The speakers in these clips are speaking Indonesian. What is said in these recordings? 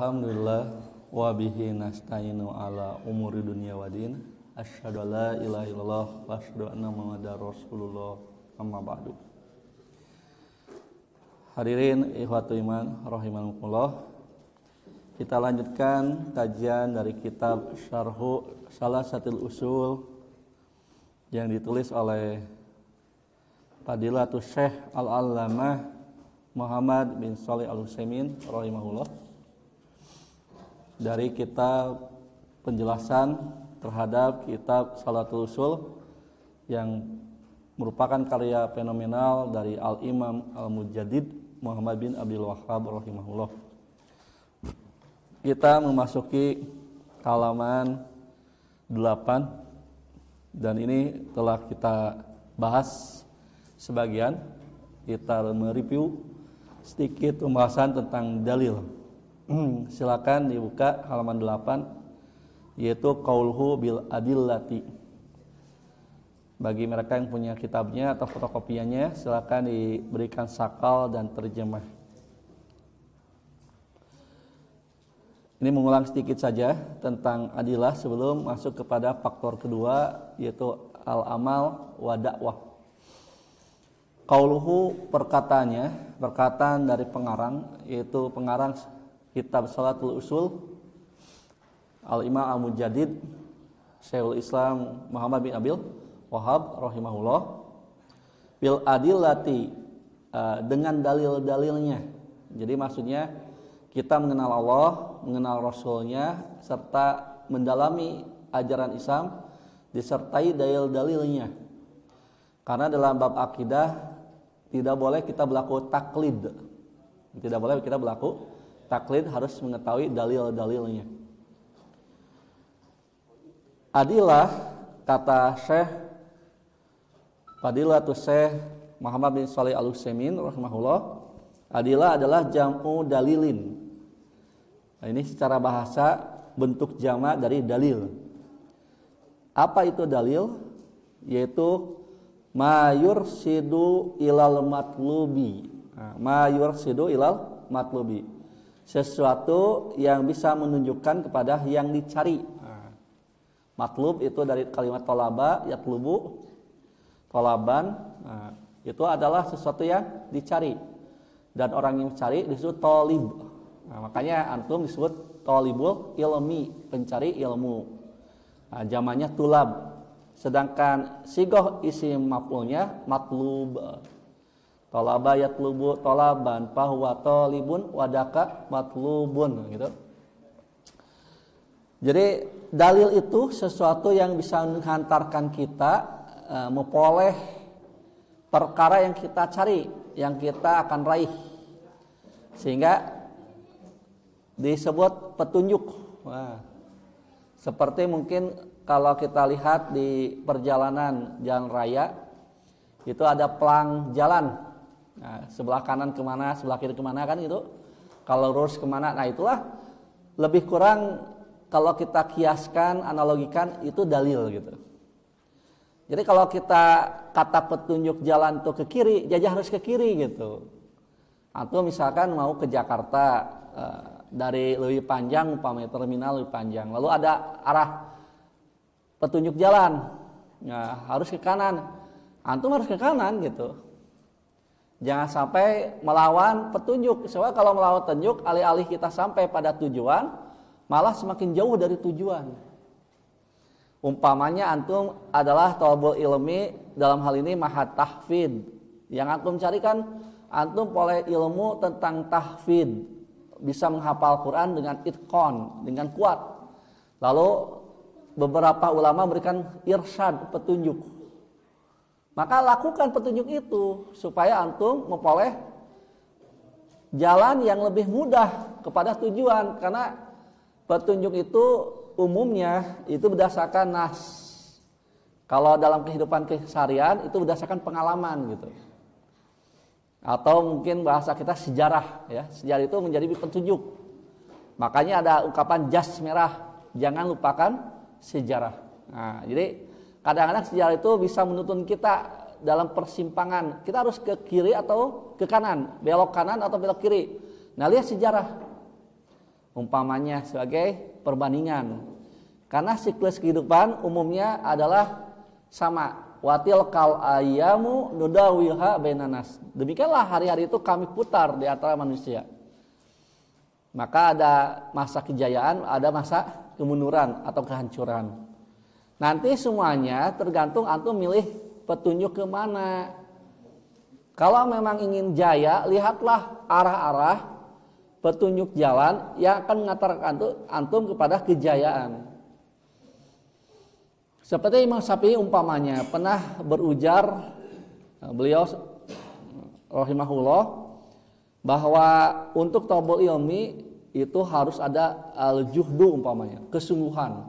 Alhamdulillah wa bihi nasta'inu ala umuri dunya waddin. Asyhadu an la ilaha illallah wa asyhadu anna Muhammadar Rasulullah. Amma ba'du. Hadirin ikhwatu iman rahimakumullah. Kita lanjutkan kajian dari kitab Syarhu Salasatil Usul yang ditulis oleh Fadilatul Syekh Al-Allamah Muhammad bin Shalih Al-Utsaimin rahimahullah, dari kitab penjelasan terhadap kitab Salatul Usul yang merupakan karya fenomenal dari Al-Imam Al-Mujaddid Muhammad bin Abdul Wahhab rahimahullah. Kita memasuki halaman 8 dan ini telah kita bahas sebagian. Kita mereview sedikit pembahasan tentang dalil. Silakan dibuka halaman 8, yaitu qauluhu bil adillati. Bagi mereka yang punya kitabnya atau fotokopiannya, silakan diberikan sakal dan terjemah. Ini mengulang sedikit saja tentang adilah sebelum masuk kepada faktor kedua, yaitu al-amal wa dakwah. Qauluhu perkataan dari pengarang, yaitu pengarang kitab Salatul Usul Al-Imam Al-Mujaddid Syekhul Islam Muhammad bin Abdul Wahhab rahimahullah, bil adillati, dengan dalil-dalilnya. Jadi maksudnya kita mengenal Allah, mengenal Rasulnya, serta mendalami ajaran Islam disertai dalil-dalilnya. Karena dalam bab akidah tidak boleh kita berlaku taklid. Tidak boleh kita berlaku taklid, harus mengetahui dalil-dalilnya. Adilah, kata Syekh Fadilatul Syekh Muhammad bin Shalih Al-Utsaimin rahimahullah, adilah adalah jam'u dalilin. Nah, ini secara bahasa bentuk jamak dari dalil. Apa itu dalil? Yaitu ma yursidu ilal matlubi. Ma yursidu ilal matlubi. Sesuatu yang bisa menunjukkan kepada yang dicari. Matlub itu dari kalimat tolaba, yatlubu, tolaban. Itu adalah sesuatu yang dicari. Dan orang yang mencari disebut tolib. Makanya antum disebut tolibul ilmi, pencari ilmu. Jamannya tulab. Sedangkan sigoh isim maf'ulnya matlub. Tolaba yatlubu tolaban, fahuwa tolibun wadaka matlubun, gitu. Jadi dalil itu sesuatu yang bisa menghantarkan kita memperoleh perkara yang kita cari, yang kita akan raih, sehingga disebut petunjuk. Seperti mungkin kalau kita lihat di perjalanan jalan raya, itu ada pelang jalan. Sebelah kanan kemana, sebelah kiri kemana, kan gitu. Kalau lurus kemana, nah itulah lebih kurang kalau kita kiaskan, analogikan, itu dalil gitu. Jadi kalau kita kata petunjuk jalan tuh ke kiri, jajah harus ke kiri gitu. Atau misalkan mau ke Jakarta, dari Leuwi Panjang, umpamanya terminal Leuwi Panjang, lalu ada arah petunjuk jalan, harus ke kanan, antum harus ke kanan gitu. Jangan sampai melawan petunjuk. Soalnya kalau melawan petunjuk, alih-alih kita sampai pada tujuan, malah semakin jauh dari tujuan. Umpamanya antum adalah thalabul ilmi, dalam hal ini mahat tahfidz. Yang antum carikan, antum boleh ilmu tentang tahfidz, bisa menghafal Quran dengan itqon, dengan kuat. Lalu beberapa ulama memberikan irsyad, petunjuk. Maka lakukan petunjuk itu supaya antum memperoleh jalan yang lebih mudah kepada tujuan. Karena petunjuk itu umumnya itu berdasarkan nas. Kalau dalam kehidupan keseharian itu berdasarkan pengalaman gitu. Atau mungkin bahasa kita sejarah, ya. Sejarah itu menjadi petunjuk. Makanya ada ungkapan jas merah, jangan lupakan sejarah. Nah, jadi kadang-kadang sejarah itu bisa menuntun kita dalam persimpangan. Kita harus ke kiri atau ke kanan, belok kanan atau belok kiri. Nah, lihat sejarah. Umpamanya sebagai perbandingan. Karena siklus kehidupan umumnya adalah sama. Watil kal ayamu nudawiha bainanas. Demikianlah hari-hari itu kami putar di antara manusia. Maka ada masa kejayaan, ada masa kemunduran atau kehancuran. Nanti semuanya tergantung antum milih petunjuk ke mana. Kalau memang ingin jaya, lihatlah arah-arah petunjuk jalan yang akan mengantarkan antum kepada kejayaan. Seperti Imam Syafi'i umpamanya pernah berujar, beliau rahimahullah, bahwa untuk thalabul ilmi itu harus ada al-juhdu umpamanya, kesungguhan.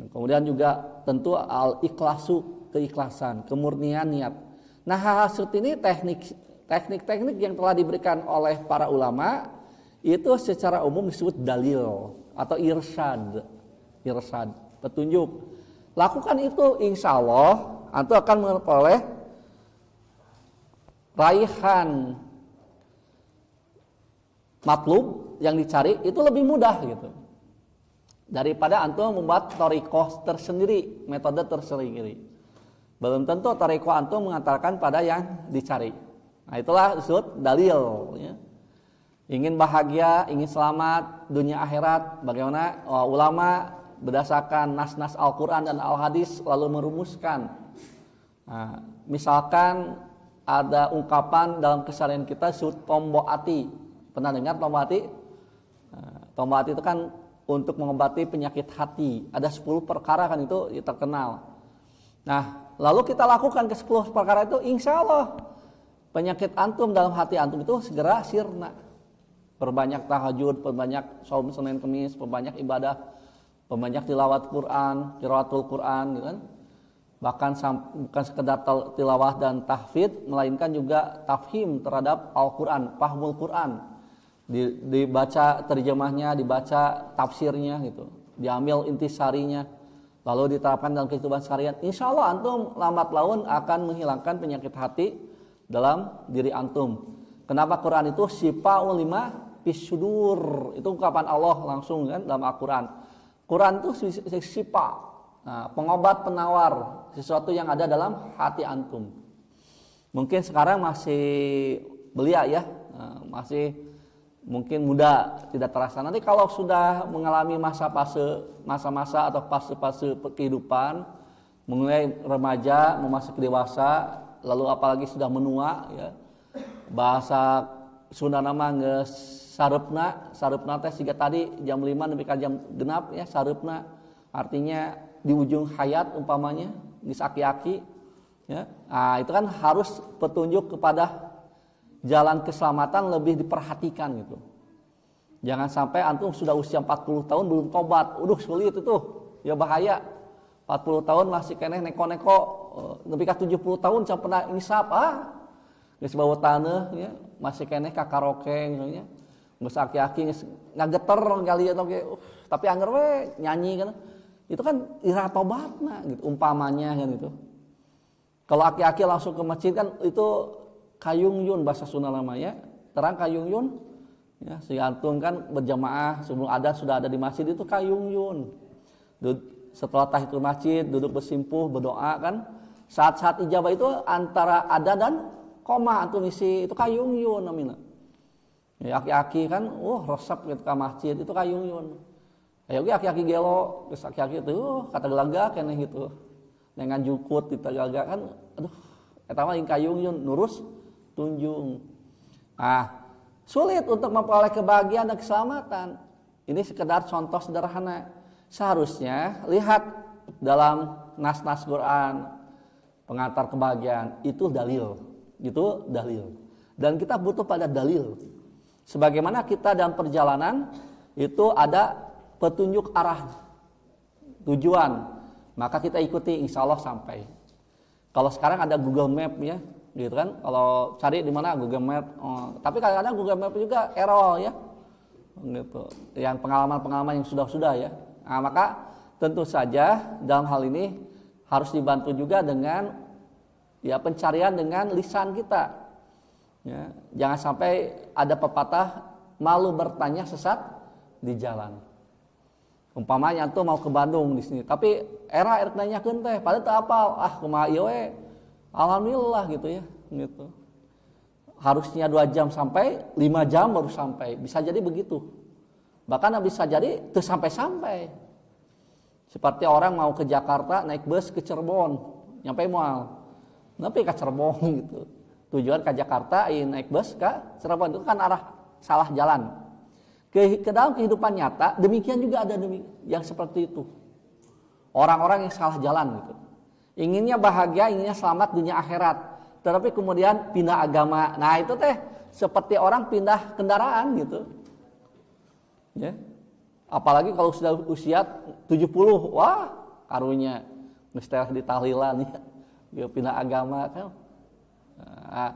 Kemudian juga tentu al-ikhlasu, keikhlasan, kemurnian niat. Nah, hal-hal seperti ini teknik-teknik yang telah diberikan oleh para ulama itu secara umum disebut dalil atau irsyad, petunjuk. Lakukan itu, insya Allah antum akan memperoleh raihan matlub yang dicari itu lebih mudah gitu. Daripada antum membuat thariqah tersendiri, metode tersendiri. Belum tentu thariqah antum mengantarkan pada yang dicari. Nah, itulah disebut dalil ya. Ingin bahagia, ingin selamat dunia akhirat, bagaimana ulama berdasarkan nas-nas Al-Quran dan Al-Hadis lalu merumuskan. Nah, misalkan ada ungkapan dalam keseharian kita disebut tombo ati. Pernah dengar tombo ati? Tombo ati itu kan untuk mengobati penyakit hati. Ada 10 perkara kan itu terkenal. Nah, lalu kita lakukan ke 10 perkara itu, insya Allah penyakit antum dalam hati antum itu segera sirna. Perbanyak tahajud, perbanyak saum Senin Kemis, perbanyak ibadah, perbanyak tilawat Quran, qiraatul Quran gitu kan. Bahkan bukan sekedar tilawah dan tahfidz, melainkan juga tafhim terhadap Al-Quran, pahmul Quran. Dibaca terjemahnya, dibaca tafsirnya gitu. Diambil intisarinya, lalu diterapkan dalam kehidupan seharian. Insya Allah antum lambat laun akan menghilangkan penyakit hati dalam diri antum. Kenapa Quran itu syifa'ul lima fis-sudur? Itu ungkapan Allah langsung kan dalam Al-Quran. Quran itu syifa, pengobat penawar sesuatu yang ada dalam hati antum. Mungkin sekarang masih belia ya, masih mungkin muda, tidak terasa. Nanti kalau sudah mengalami masa-masa atau fase-fase kehidupan, mulai remaja, memasuki dewasa, lalu apalagi sudah menua ya. Bahasa Sunda nama geus sarepna teh siga tadi jam 5 nepi ka jam genap ya, sarepna artinya di ujung hayat umpamanya geus aki-aki ya. Nah, itu kan harus petunjuk kepada jalan keselamatan lebih diperhatikan gitu. Jangan sampai antum sudah usia 40 tahun belum tobat. Sulit itu. Ya bahaya. 40 tahun masih keneh neko-neko, nepi ka 70 tahun sampai pernah insaf geus bawa taneuh ya, masih keneh ka karaoke misalnya. Geus aki-aki ngageter kali atau tapi anggar we nyanyi kan. Itu kan ira tobatna gitu umpamanya kan itu. Kalau aki-aki langsung ke masjid kan itu kayungyun bahasa Sunda namanya. Terang kayungyun ya, si antum kan berjamaah sebelum ada sudah ada di masjid itu kayungyun. Setelah tahiyatul masjid duduk bersimpuh berdoa kan. Saat-saat ijabah itu antara ada dan koma antum isi itu kayungyun namanya. Ya, aki-aki kan, resep gitu ke masjid itu kayungyun. Ayo aki-aki gelo, geus aki-aki itu kata gelaga keneh gitu. Dengan jukut di gelaga kan, aduh, eta mah kayungyun nurus tunjung. Sulit untuk memperoleh kebahagiaan dan keselamatan. Ini sekedar contoh sederhana. Seharusnya lihat dalam nas-nas Quran pengantar kebahagiaan itu dalil. Itu dalil. Dan kita butuh pada dalil. Sebagaimana kita dalam perjalanan itu ada petunjuk arah tujuan, maka kita ikuti insya Allah sampai. Kalau sekarang ada Google Map ya, gitu kan? Kalau cari di mana Google Map, tapi kadang-kadang Google Map juga error ya, gitu. Yang pengalaman-pengalaman yang sudah ya. Nah, maka tentu saja dalam hal ini harus dibantu juga dengan ya pencarian dengan lisan kita. Ya, jangan sampai ada pepatah malu bertanya sesat di jalan. Umpamanya antum mau ke Bandung di sini, tapi era nanyakeun teh, padahal teu apal, kumaha ieu we. Alhamdulillah gitu ya, gitu. Harusnya 2 jam sampai, 5 jam baru sampai. Bisa jadi begitu. Bahkan bisa jadi teu sampai-sampai. Seperti orang mau ke Jakarta naik bus ke Cirebon, nyampe moal. Nepi ka Cirebon gitu. Tujuan ke Jakarta naik bus ke Cirebon, itu kan arah salah jalan. Ke dalam kehidupan nyata demikian juga ada yang seperti itu. Orang-orang yang salah jalan gitu. Inginnya bahagia, inginnya selamat dunia akhirat, tetapi kemudian pindah agama. Nah, itu teh seperti orang pindah kendaraan gitu. Ya. Apalagi kalau sudah usia 70, wah, karunya mesti ditahlilan ya. Pindah agama kan. Nah,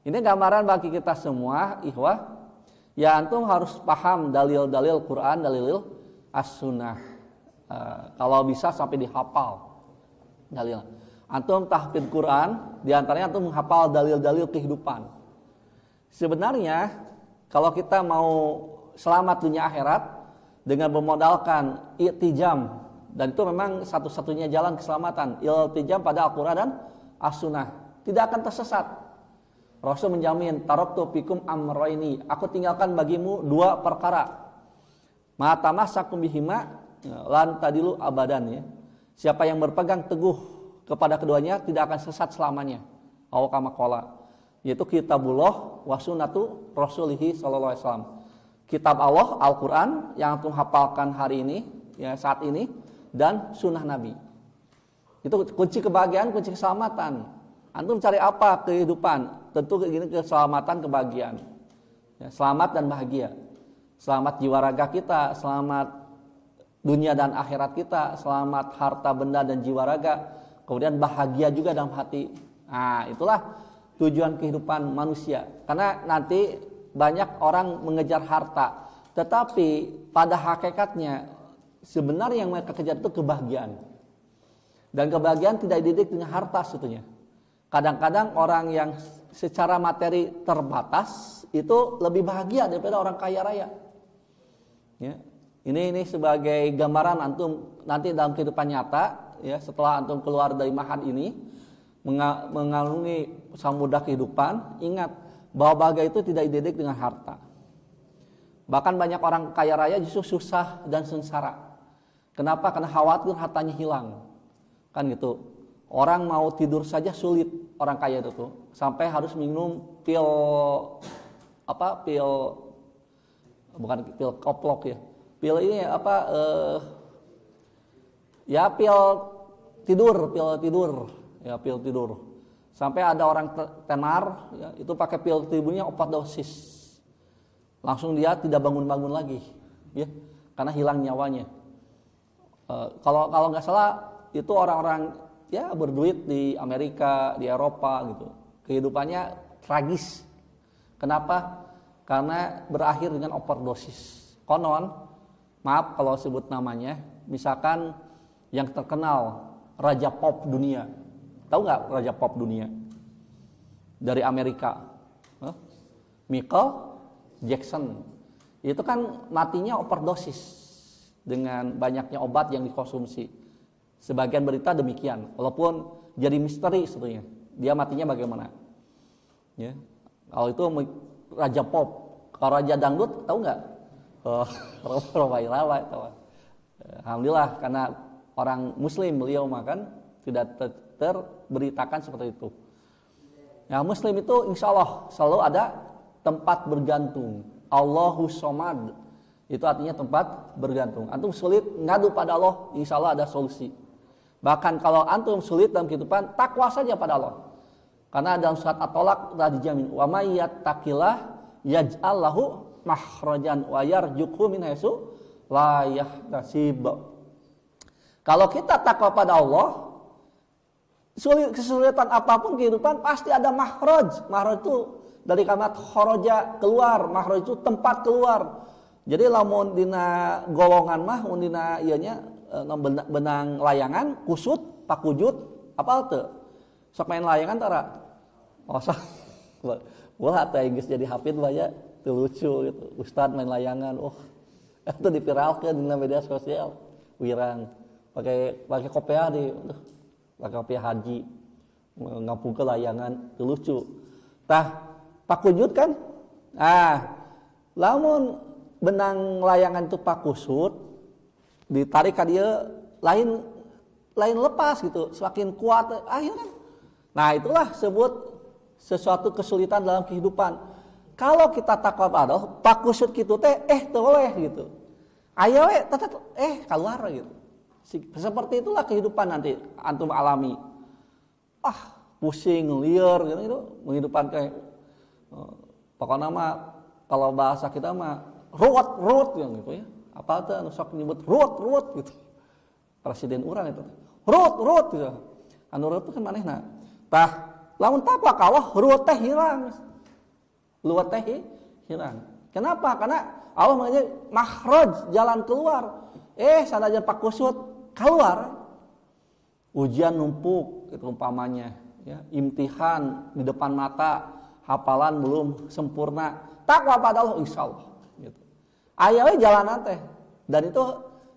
ini gambaran bagi kita semua, ikhwah. Ya antum harus paham dalil-dalil Quran, dalil as-sunnah. Kalau bisa sampai dihafal dalil. Antum tahfidz Quran, diantaranya antum menghafal dalil-dalil kehidupan. Sebenarnya kalau kita mau selamat dunia akhirat dengan memodalkan i'tijam, dan itu memang satu-satunya jalan keselamatan, i'tijam pada Al-Quran dan as-sunnah, tidak akan tersesat. Rasul menjamin, taraktu fikum amrayni, aku tinggalkan bagimu 2 perkara. Ma tamassakum bihima lan tadilu abadan ya. Siapa yang berpegang teguh kepada keduanya tidak akan sesat selamanya. Aw kama qala, yaitu kitabullah wa sunnatu rasulihi sallallahu alaihi wasallam. Kitab Allah, Al-Qur'an yang antum hafalkan hari ini, ya saat ini, dan sunnah Nabi. Itu kunci kebahagiaan, kunci keselamatan. Antum cari apa kehidupan? Tentu ini keselamatan, kebahagiaan. Ya, selamat dan bahagia. Selamat jiwa raga kita, selamat dunia dan akhirat kita, selamat harta benda dan jiwa raga. Kemudian bahagia juga dalam hati. Nah, itulah tujuan kehidupan manusia. Karena nanti banyak orang mengejar harta, tetapi pada hakikatnya sebenarnya yang mereka kejar itu kebahagiaan. Dan kebahagiaan tidak dididik dengan harta sebetulnya. Kadang-kadang orang yang secara materi terbatas itu lebih bahagia daripada orang kaya raya. Ya. Ini sebagai gambaran antum nanti dalam kehidupan nyata, ya setelah antum keluar dari mahad ini mengarungi samudra kehidupan, ingat bahwa bahagia itu tidak dididik dengan harta. Bahkan banyak orang kaya raya justru susah dan sengsara. Kenapa? Karena khawatir hartanya hilang. Kan gitu. Orang mau tidur saja sulit, orang kaya itu tuh, sampai harus minum pil bukan pil koplok ya, pil ini pil tidur, sampai ada orang tenar ya, itu pakai pil tidurnya overdosis, langsung dia tidak bangun-bangun lagi, ya, karena hilang nyawanya. Kalau nggak salah itu orang-orang ya berduit di Amerika, di Eropa gitu. Kehidupannya tragis. Kenapa? Karena berakhir dengan overdosis. Konon, maaf kalau sebut namanya, misalkan yang terkenal Raja Pop dunia. Tahu nggak Raja Pop dunia? Dari Amerika. Michael Jackson. Itu kan matinya overdosis dengan banyaknya obat yang dikonsumsi. Sebagian berita demikian, walaupun jadi misteri sebetulnya. Dia matinya bagaimana? Ya. Kalau itu Raja Pop, kalau Raja Dangdut tahu nggak? Alhamdulillah karena orang Muslim beliau makan tidak terberitakan seperti itu. Nah Muslim itu insya Allah selalu ada tempat bergantung. Allahus Somad itu artinya tempat bergantung. Antum sulit ngadu pada Allah, insya Allah ada solusi. Bahkan kalau antum sulit dalam kehidupan, takwa saja pada Allah. Karena dalam surat At-Tolak telah dijamin, wa may yattaqillah yaj'al lahu makhrajan wa yarzuqhu min haitsu la yahtasib. Kalau kita takwa pada Allah, kesulitan apapun kehidupan pasti ada makhraj. Makhraj itu dari kalimat kharaja, keluar. Makhraj itu tempat keluar. Jadi lamun dina golongan mah mun dina ieunya benang layangan kusut pakujut apa teu sok main layangan tara sok ulah teh geus jadi hafid bae teu lucu gitu ustad main layangan Itu dipiralkeun di media sosial. Wirang pakai kopiah pakai kopiah haji. Ngapungkeun layangan teu lucu. Tah pakujut kan? Lamun benang layangan itu pakusut ditarik ka dieu lain lepas gitu, semakin kuat akhirnya. Nah, itulah sebut sesuatu kesulitan dalam kehidupan. Kalau kita takwa pada Allah, pakusut kitu teh teu boleh gitu. Aya we tetep keluar gitu. Seperti itulah kehidupan nanti antum alami. Pusing, liar gitu kehidupan kayak pokoknya mah kalau bahasa kita mah ruwet gitu ya. Apa tuh anu sok nyebut ruwet gitu. Presiden urang itu. Ruwet gitu. Anu ruwet kan manehna. Tah lamun takwa ka Allah ruwet teh hilang. Luwet teh hilang. Kenapa? Karena Allah menjadi makhraj, jalan keluar. Sanajan pakusut keluar. Ujian numpuk itu umpamanya, ya, imtihan di depan mata, hafalan belum sempurna. Takwa pada Allah insyaallah gitu. Aya we jalanan teh. Dan itu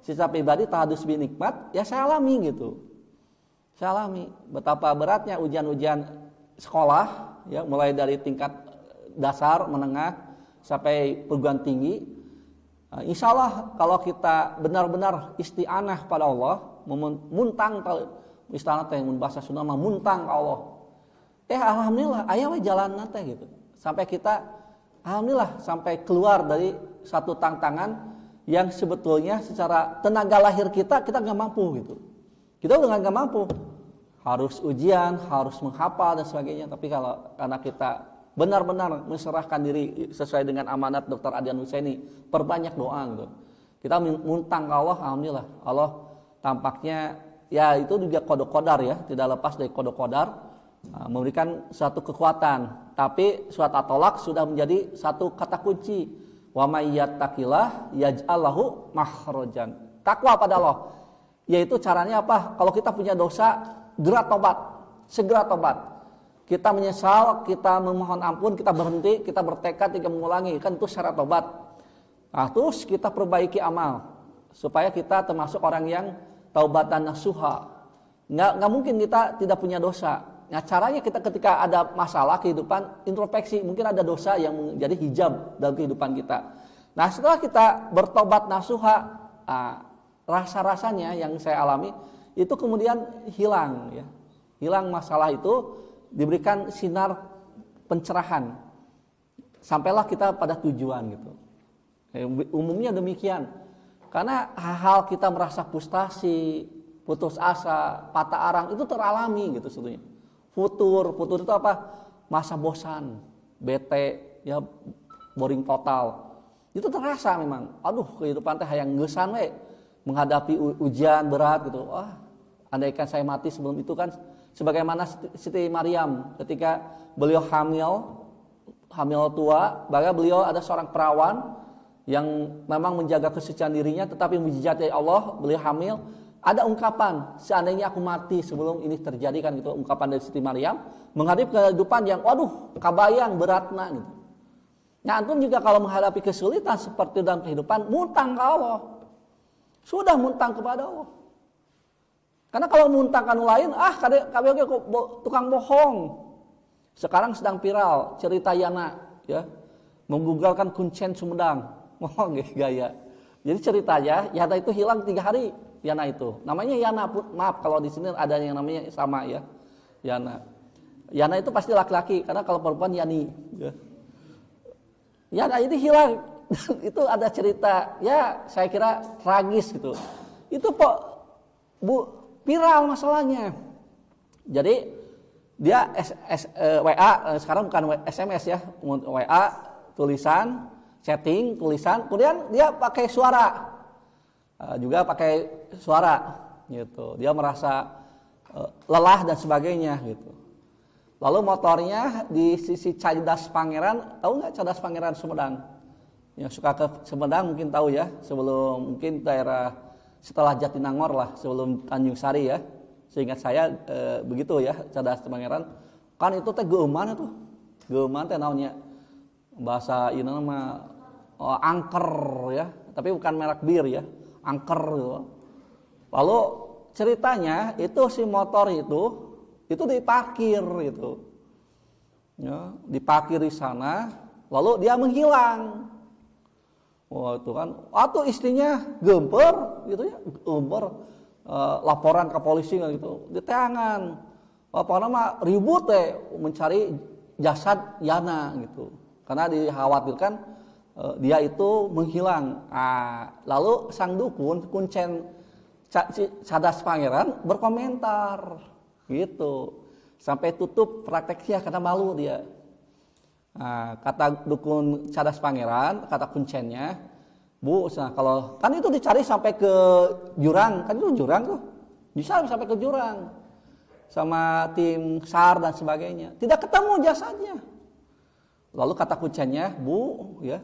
secara pribadi tahadus bi nikmat ya saya alami gitu. Saya alami betapa beratnya ujian-ujian sekolah ya, mulai dari tingkat dasar, menengah sampai perguruan tinggi. Insya Allah kalau kita benar-benar isti'anah pada Allah, muntang istilah teh mun bahasa Sunda mah muntang ka Allah. Alhamdulillah aya we jalanna teh gitu. Sampai kita alhamdulillah sampai keluar dari satu tantangan yang sebetulnya secara tenaga lahir kita enggak mampu gitu. Kita udah enggak mampu. Harus ujian, harus menghafal dan sebagainya, tapi karena kita benar-benar menserahkan diri sesuai dengan amanat Dr. Adian Husaini, perbanyak doa gitu. Kita muntang ke Allah, alhamdulillah. Allah tampaknya ya itu juga kode qadar ya, tidak lepas dari kode qadar, memberikan suatu kekuatan. Tapi surat At-Tolak sudah menjadi satu kata kunci. Wa may yattaqillah yaj'al lahu makhrajan. Takwa pada Allah. Yaitu caranya apa? Kalau kita punya dosa, segera tobat. Kita menyesal, kita memohon ampun, kita berhenti, kita bertekad tidak mengulangi, kan itu syarat tobat. Nah, terus kita perbaiki amal supaya kita termasuk orang yang taubatan nasuha. Nggak mungkin kita tidak punya dosa. Nah, caranya kita ketika ada masalah kehidupan, introspeksi, mungkin ada dosa yang menjadi hijab dalam kehidupan kita. Nah, setelah kita bertobat nasuha, rasa-rasanya yang saya alami itu kemudian hilang ya. Hilang masalah itu, diberikan sinar pencerahan. Sampailah kita pada tujuan gitu. Umumnya demikian. Karena hal kita merasa frustasi, putus asa, patah arang itu teralami gitu sebetulnya. Futur itu apa? Masa bosan, bete, ya boring total. Itu terasa memang. Aduh, kehidupan teh hayang geussan we menghadapi ujian berat gitu. Andaikan saya mati sebelum itu kan sebagaimana Siti Maryam ketika beliau hamil tua, bahkan beliau ada seorang perawan yang memang menjaga kesucian dirinya, tetapi mujizat dari Allah, beliau hamil. Ada ungkapan, seandainya aku mati sebelum ini terjadi kan gitu, ungkapan dari Siti Maryam menghadapi kehidupan yang kabayang beratna gitu. Nah, antum juga kalau menghadapi kesulitan seperti dalam kehidupan, muntang ke Allah. Sudah muntang kepada Allah. Karena kalau muntang kanu lain, kabeh tukang bohong. Sekarang sedang viral cerita Yana ya, menggugurkan Kuncen Sumedang. Mohon gaya. Jadi ceritanya Yana itu hilang 3 hari. Yana itu. Namanya Yana, maaf kalau di sini ada yang namanya sama ya. Yana. Yana itu pasti laki-laki karena kalau perempuan Yani ya. Yana ini hilang. Itu ada cerita ya, saya kira tragis gitu. Itu viral masalahnya. Jadi dia WA, sekarang bukan SMS ya, WA, tulisan, chatting, tulisan, kemudian dia pakai suara, juga pakai suara, gitu. Dia merasa lelah dan sebagainya, gitu. Lalu motornya di sisi Cadas Pangeran, tahu nggak Cadas Pangeran Sumedang? Yang suka ke Sumedang mungkin tahu ya, sebelum mungkin daerah setelah Jatinangor lah, sebelum Tanjung Sari ya. Seingat saya begitu ya, Cadas Pangeran. Kan itu teh geuman tuh. Geuman teh naonnya? Bahasa ieu mah angker ya, tapi bukan merek bir ya, angker gitu. Lalu ceritanya itu si motor itu diparkir gitu. Ya, diparkir di sana, lalu dia menghilang. Wah itu kan, atau istrinya gemper gitu ya, laporan ke polisi gitu, diteangan. Pokoknya mah ribut mencari jasad Yana gitu, karena dikhawatirkan dia itu menghilang. Lalu sang dukun Kuncen Cadas Pangeran berkomentar gitu. Sampai tutup prakteknya karena malu dia. Kata dukun Cadas Pangeran, kata kuncennya, Bu, kalau kan itu dicari sampai ke jurang, kan itu jurang tuh, bisa sampai ke jurang, sama tim SAR dan sebagainya, tidak ketemu jasadnya. Lalu kata kuncennya, Bu, ya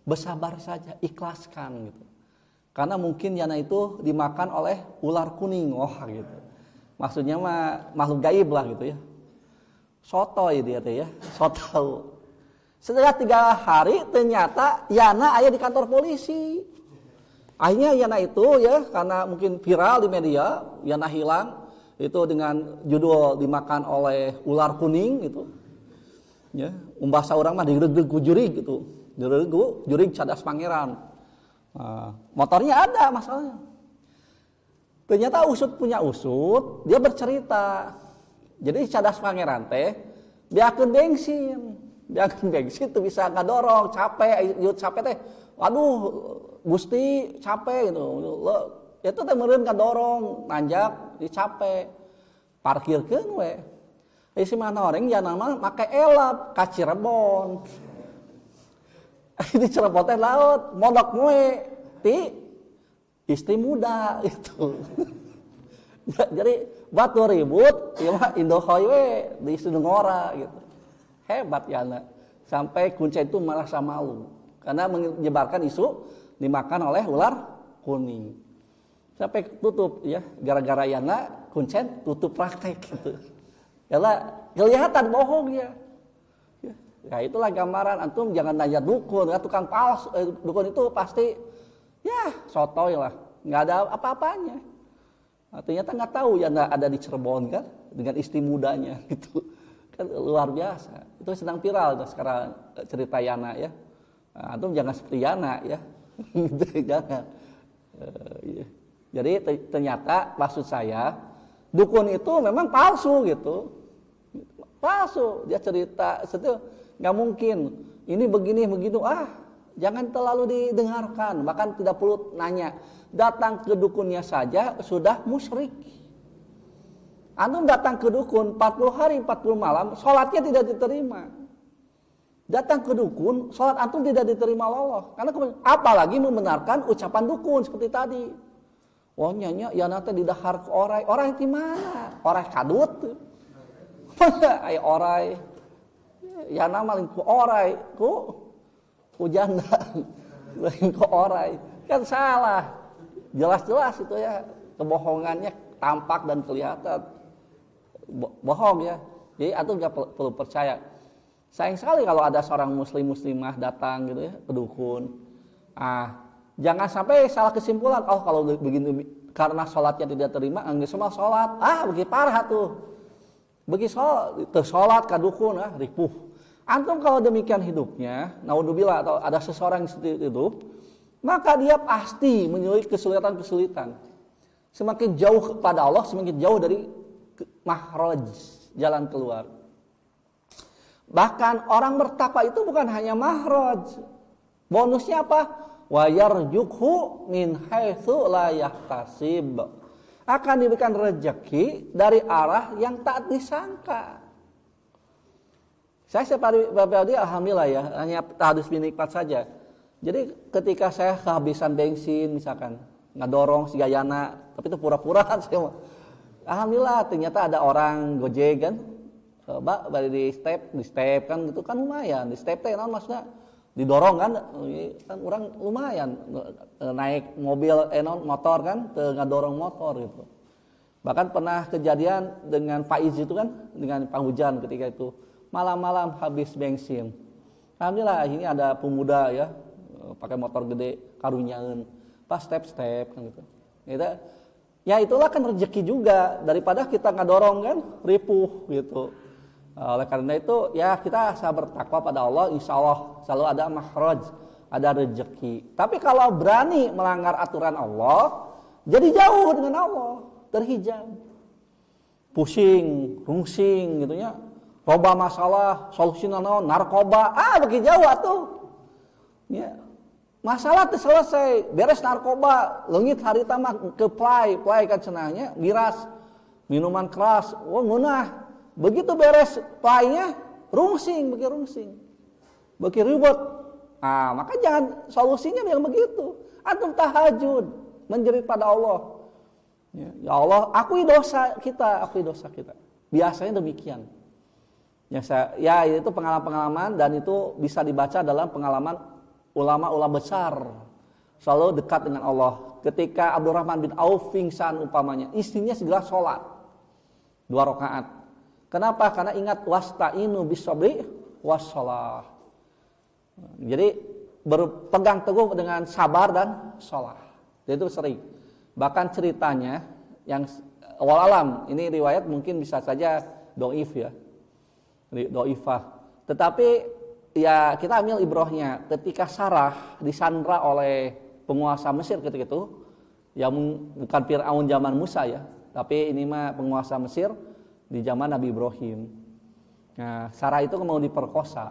bersabar saja, ikhlaskan gitu, karena mungkin Yana itu dimakan oleh ular kuning, gitu. Maksudnya mah makhluk gaib lah gitu ya. Sotoy dia teh ya, soto. Setelah 3 hari ternyata Yana ada di kantor polisi. Akhirnya Yana itu ya karena mungkin viral di media, Yana hilang itu dengan judul dimakan oleh ular kuning gitu. Ya, bahasa orang mah digeug ku jurig gitu. Digeug jurig Cadas Pangeran. Motornya ada masalahnya. Ternyata usut punya usut, dia bercerita. Jadi Cadas Pangeran teh biarkeun bensin tuh bisa ngadorong, capek, teh. Waduh, Gusti capek gitu. Itu teh meureun ngadorong, nanjak, dicape. Parkirkeun we. Si manoreng Yana mah make elap ka Cirebon. Di Cirebon teh laut, modok we ti istri muda itu. Jadi batu ribut, ya mah Indohoy we di Sudengora gitu. Hebat Yana. Sampai Kuncen itu merasa malu karena menyebarkan isu dimakan oleh ular kuning. Sampai tutup ya, gara-gara Yana Kuncen tutup praktek gitu. Yalah kelihatan bohong ya. Ya itulah gambaran, antum jangan nanya dukun, ya tukang palsu, dukun itu pasti ya sotoy lah, nggak ada apa-apanya. Ternyata nggak tahu ya ada di Cirebon kan dengan istri mudanya gitu, kan luar biasa. Itu sedang viral sekarang cerita Yana ya. Antum jangan seperti Yana ya, jangan. Jadi ternyata maksud saya dukun itu memang palsu gitu, palsu. Dia cerita itu nggak mungkin. Ini begini begitu jangan terlalu didengarkan, bahkan tidak perlu nanya. Datang ke dukunnya saja sudah musyrik. Antum datang ke dukun 40 hari 40 malam, sholatnya tidak diterima. Datang ke dukun, sholat antum tidak diterima Allah. Karena apalagi membenarkan ucapan dukun seperti tadi. Wah nyanya, ya nanti didahar ke orai di mana? Orai kadut. Ay orai. Ya nama lingku orai ku janda. Lingku orai. Kan salah. Jelas-jelas itu ya, kebohongannya tampak dan kelihatan. Bohong ya. Jadi antum enggak perlu percaya. Sayang sekali kalau ada seorang muslimah datang gitu ya ke dukun. Jangan sampai salah kesimpulan. Oh kalau begini karena sholatnya tidak terima, enggak semua sholat. Bagi parah tuh. Bagi sholat ke dukun ripuh. Antum kalau demikian hidupnya, naudzubillah atau ada seseorang yang seperti itu, maka dia pasti menyulit kesulitan-kesulitan. Semakin jauh kepada Allah, semakin jauh dari makhraj, jalan keluar. Bahkan orang bertakwa itu bukan hanya makhraj. Bonusnya apa? Wa yarjukhu min haitsu la yahtasib. Akan diberikan rezeki dari arah yang tak disangka. Saya seperti Bapak alhamdulillah ya, hanya hadis binikmat saja. Jadi ketika saya kehabisan bensin misalkan, ngadorong si Yana, tapi itu pura-pura saya. Alhamdulillah ternyata ada orang Gojek kan. Mbak balik di step kan gitu kan lumayan. Di step teh maksudnya didorong kan orang lumayan naik mobil motor kan ngadorong motor gitu. Bahkan pernah kejadian dengan Faiz itu kan dengan Pak Hujan ketika itu malam-malam habis bensin. Alhamdulillah ini ada pemuda ya pakai motor gede karunyaeun pas step-step kan gitu. Ya itulah kan rezeki juga daripada kita ngadorong kan ripuh gitu. Oleh karena itu ya kita asal bertakwa pada Allah, insya Allah selalu ada makhraj, ada rezeki. Tapi kalau berani melanggar aturan Allah, jadi jauh dengan Allah, terhijab, pusing, rungsing gitunya, loba masalah, solusinya naon, narkoba, bagi jauh atuh. Ya. Masalah teh selesai, beres narkoba, leungit harita mah ke play kan cenahnya, miras, minuman keras, ngeunah. Begitu beres playnya, rungsing, bagi ribut. Maka jangan solusinya yang begitu. Antum tahajud, menjerit pada Allah. Ya Allah, akui dosa kita. Biasanya demikian. Ya itu pengalaman-pengalaman dan itu bisa dibaca dalam pengalaman ulama-ulama besar. Selalu dekat dengan Allah. Ketika Abdurrahman bin Auf pingsan umpamanya, istrinya segera sholat 2 rakaat. Kenapa? Karena ingat wasta'inu bis-sabri was-shalah. Jadi berpegang teguh dengan sabar dan sholat. Itu sering. Bahkan ceritanya yang wallahualam, ini riwayat mungkin bisa saja doif ya, doifah. Tetapi ya kita ambil ibrohnya. Ketika Sarah disandra oleh penguasa Mesir ketika itu, yang bukan Fir'aun zaman Musa ya, tapi ini mah penguasa Mesir di zaman Nabi Ibrahim. Nah, Sarah itu mau diperkosa.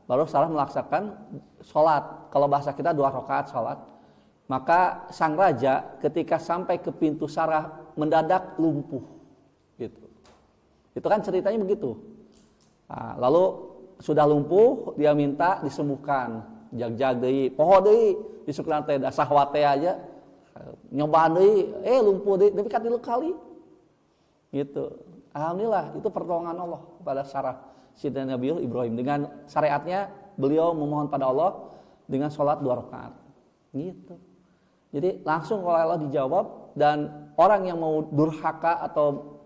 Baru Sarah melaksanakan sholat. Kalau bahasa kita 2 rakaat sholat. Maka sang raja ketika sampai ke pintu Sarah mendadak lumpuh. Gitu. Itu kan ceritanya begitu. Nah, lalu sudah lumpuh, dia minta disembuhkan. Jag-jag deui, poho deui, disukeun teh sahwat teh aja. Nyobaan deui, lumpuh deui, tapi kan 3 kali. Gitu. Alhamdulillah itu pertolongan Allah kepada Sarah Sidna Nabi Ibrahim. Dengan syariatnya beliau memohon pada Allah dengan sholat 2 rakaat. Gitu. Jadi langsung oleh Allah dijawab, dan orang yang mau durhaka atau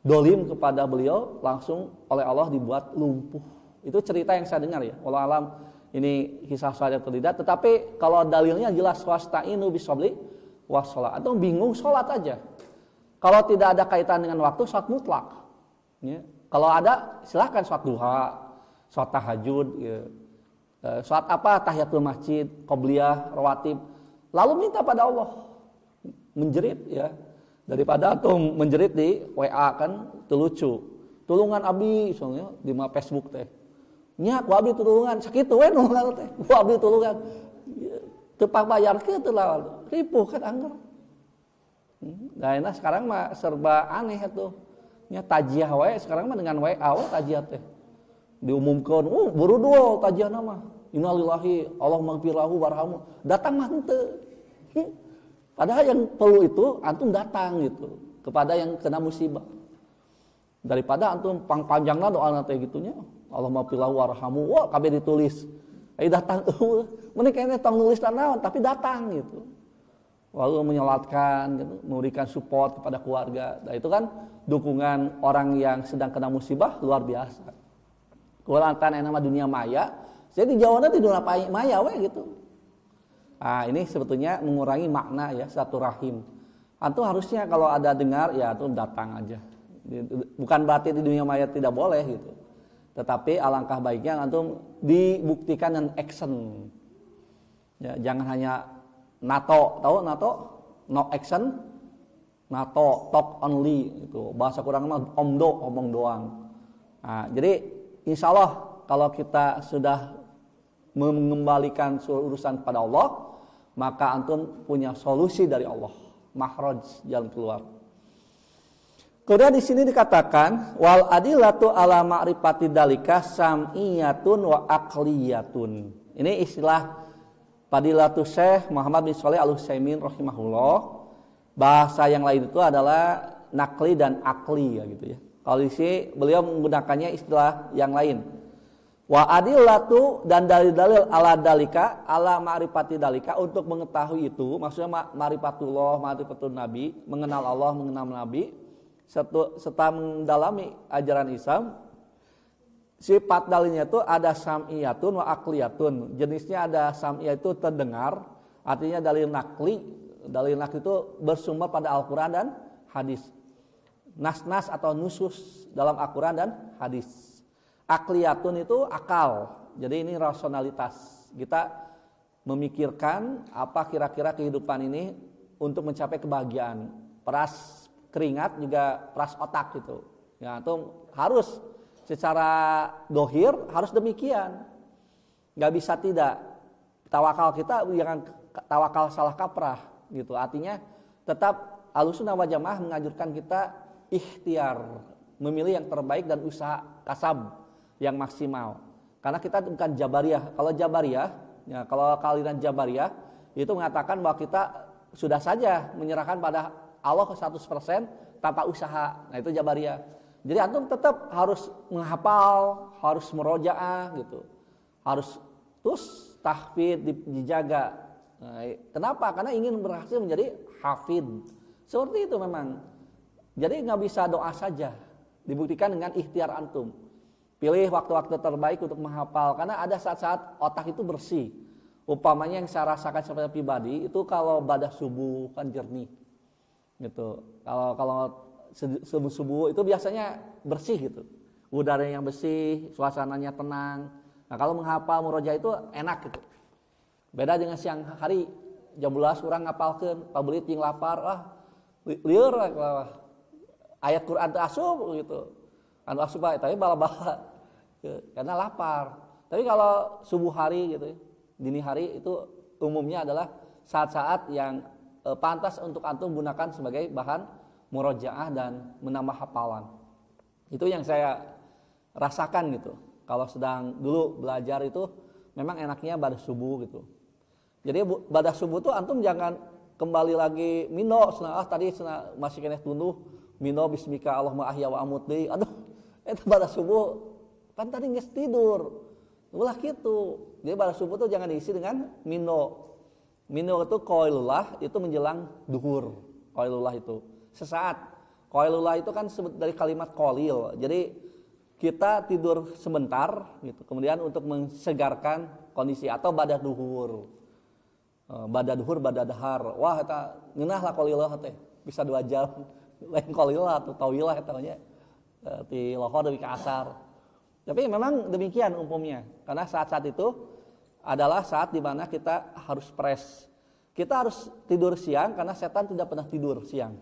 dolim kepada beliau langsung oleh Allah dibuat lumpuh. Itu cerita yang saya dengar ya. Wallahu alam ini kisah sahaja atau tidak. Tetapi kalau dalilnya jelas wasta'inu bis-sabri was-shalah. Atau bingung sholat aja. Kalau tidak ada kaitan dengan waktu, sholat mutlak. Ya. Kalau ada, silahkan sholat duha, sholat tahajud, ya. Sholat apa, tahiyatul masjid, qobliyah, rawatib. Lalu minta pada Allah, menjerit ya. Daripada antum menjerit di WA kan, lucu. Tulungan abdi, soalnya di Facebook teh. Nya, ku abdi tulungan, sakitu we nulungan teh. Ku abdi tulungan. Tepang bayar kitu lah, ripuh kan anggar. Nah, sekarang mah serba aneh itu. Nya tajiah wae sekarang mah dengan WA we tajiah teh. Diumumkan, buru dua tajiah nama. Innalillahi, Allah maghfirlahu warhamu. Datang mah henteu. Padahal yang perlu itu antum datang gitu kepada yang kena musibah. Daripada antum panjangna doa teh gitunya. Allah maghfirlahu warhamu, kabeh ditulis. Datang mending kayaknya tong nulis naon tapi datang gitu. Lalu menyolatkan, gitu, memberikan support kepada keluarga. Nah, itu kan dukungan orang yang sedang kena musibah luar biasa. Kulantan yang nama dunia maya, jadi jauhnya di dunia maya gitu. Nah, ini sebetulnya mengurangi makna ya satu rahim. Antum harusnya kalau ada dengar ya antum datang aja. Bukan berarti di dunia maya tidak boleh gitu. Tetapi alangkah baiknya antum dibuktikan dengan action. Ya, jangan hanya NATO, tahu NATO? No action, NATO talk only itu. Bahasa kurang mah omong doang. Nah, jadi insya Allah kalau kita sudah mengembalikan seluruh urusan kepada Allah, maka antum punya solusi dari Allah, makhraj, jalan keluar. Kemudian di sini dikatakan wal adillatu ala ma'rifati dalika sam'iyatun wa aqliyatun. Ini istilah Fadilatul Syekh Muhammad bin Shalih Al-Utsaimin rahimahullah. Bahasa yang lain itu adalah nakli dan akli ya gitu ya. Kalau di sini beliau menggunakannya istilah yang lain. Wa adillatu dan dalil-dalil ala dalika, ala ma'rifati dalika, untuk mengetahui itu, maksudnya ma'rifatullah, ma'rifatul nabi, mengenal Allah, mengenal nabi, serta mendalami ajaran Islam. sifat dalilnya itu ada sam'iyatun wa akliyatun. Jenisnya ada sam'iyah itu terdengar, artinya dalil nakli. Dalil nakli itu bersumber pada Al-Quran dan hadis. Nas-nas atau nusus dalam Al-Quran dan hadis. Akliyatun itu akal, jadi ini rasionalitas. Kita memikirkan apa kira-kira kehidupan ini untuk mencapai kebahagiaan. Peras keringat juga peras otak gitu. Ya, itu harus secara dohir harus demikian. Nggak bisa tidak. Tawakal kita jangan tawakal salah kaprah gitu. Artinya tetap Ahlussunnah wal Jamaah menganjurkan kita ikhtiar, memilih yang terbaik dan usaha kasab yang maksimal. Karena kita bukan Jabariyah. Kalau Jabariyah, ya kalau aliran Jabariyah itu mengatakan bahwa kita sudah saja menyerahkan pada Allah 100% tanpa usaha. Nah, itu Jabariyah. Jadi antum tetap harus menghafal, harus murojaah gitu. Harus terus tahfidz dijaga. Nah, kenapa? Karena ingin berhasil menjadi hafidz. Seperti itu memang. Jadi nggak bisa doa saja. Dibuktikan dengan ikhtiar antum. Pilih waktu-waktu terbaik untuk menghafal. Karena ada saat-saat otak itu bersih. Upamanya yang saya rasakan secara pribadi itu kalau badah subuh kan jernih. Gitu. Kalau subuh itu biasanya bersih gitu. Udaranya yang bersih, suasananya tenang. Nah, kalau menghafal murojaah itu enak gitu. Beda dengan siang hari jam 12 kurang ngapalkeun, pabelit jeung lapar, lieur ayat Quran teu asup gitu. Anu asup tapi bala-bala karena lapar. Tapi kalau subuh hari gitu, dini hari itu umumnya adalah saat-saat yang pantas untuk antum gunakan sebagai bahan murojaah dan menambah hafalan. Itu yang saya rasakan gitu. Kalau sedang dulu belajar itu memang enaknya badah subuh gitu. Jadi badah subuh tuh antum jangan kembali lagi mino tadi masih kena tunduh mino bismika Allahumma ahya wa amut deui. Aduh, eta badah subuh kan tadi geus tidur. Ulah gitu. Jadi badah subuh tuh jangan diisi dengan mino. Mino itu qailullah itu menjelang duhur. Qailullah itu sesaat. Qailullah itu kan dari kalimat qalil. Jadi kita tidur sebentar gitu. Kemudian untuk mensegarkan kondisi atau badah duhur. Badah duhur, badah dahar. Wah eta ngeunah lah qalilullah teh. Bisa 2 jam. Lain qalilullah atau tawilah eta nya. Ti lohor deui ka asar. Tapi memang demikian umumnya. Karena saat-saat itu adalah saat di mana kita harus fresh. Kita harus tidur siang karena setan tidak pernah tidur siang.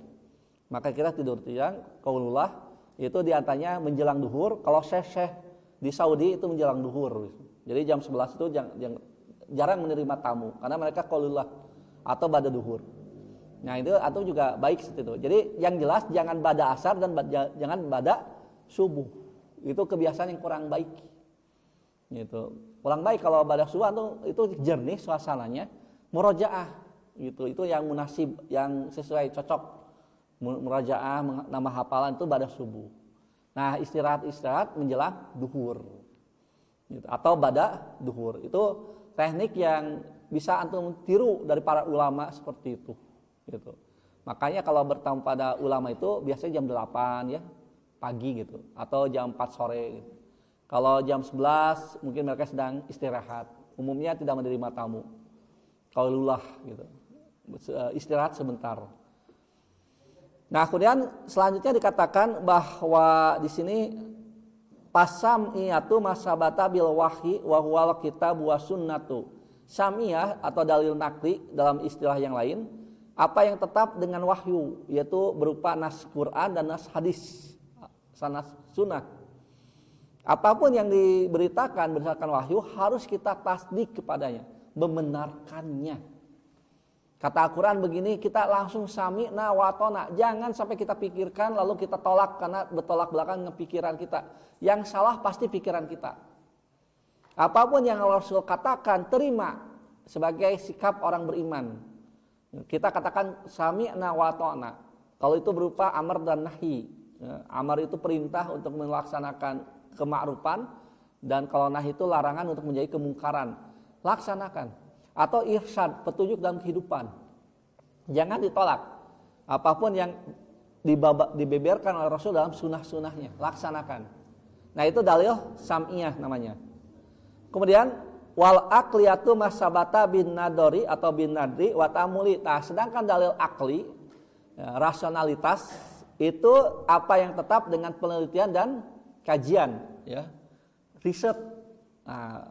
Maka kita tidur siang, qaulullah itu diantaranya menjelang duhur. Kalau syekh di Saudi itu menjelang duhur. Jadi jam 11 itu jarang menerima tamu karena mereka qaulullah atau bada duhur. Nah itu atau juga baik seperti itu. Jadi yang jelas jangan bada asar dan jangan bada subuh. Itu kebiasaan yang kurang baik. Gitu. Kurang baik kalau bada subuh itu jernih suasananya, murojaah gitu. Itu yang munasib, yang sesuai cocok. Murojaah nama hafalan itu bada subuh. Nah, istirahat menjelang duhur. Gitu. Atau bada duhur. Itu teknik yang bisa antum tiru dari para ulama seperti itu. Gitu. Makanya kalau bertamu pada ulama itu biasanya jam 8 ya, pagi gitu atau jam 4 sore gitu. Kalau jam 11 mungkin mereka sedang istirahat. Umumnya tidak menerima tamu. Qaulullah gitu. Istirahat sebentar. Nah, kemudian selanjutnya dikatakan bahwa di sini pasam'iyatu masabata bil wahyi wa huwal kitab wa sunnatu. Sam'iyah atau dalil nakli dalam istilah yang lain, apa yang tetap dengan wahyu, yaitu berupa nas Quran dan nas hadis, sanas sunnah. Apapun yang diberitakan berdasarkan wahyu harus kita tasdik kepadanya, membenarkannya. Kata Al-Quran begini, kita langsung sami'na wa atona. Jangan sampai kita pikirkan lalu kita tolak karena bertolak belakang dengan pikiran kita. Yang salah pasti pikiran kita. Apapun yang Rasul katakan, terima sebagai sikap orang beriman. Kita katakan sami'na wa atona. Kalau itu berupa amar dan nahi. Amar itu perintah untuk melaksanakan kema'rufan, dan kalau nahi itu larangan untuk menjadi kemungkaran. Laksanakan. Atau irsyad, petunjuk dalam kehidupan. Jangan ditolak. Apapun yang dibeberkan oleh Rasul dalam sunnah-sunnahnya, laksanakan. Nah itu dalil sam'iyah namanya. Kemudian wal aqliyatu masabata bin nadori atau bin nadri wa ta'amuli. Nah, sedangkan dalil akli, ya, rasionalitas itu apa yang tetap dengan penelitian dan kajian, ya. Riset. Nah,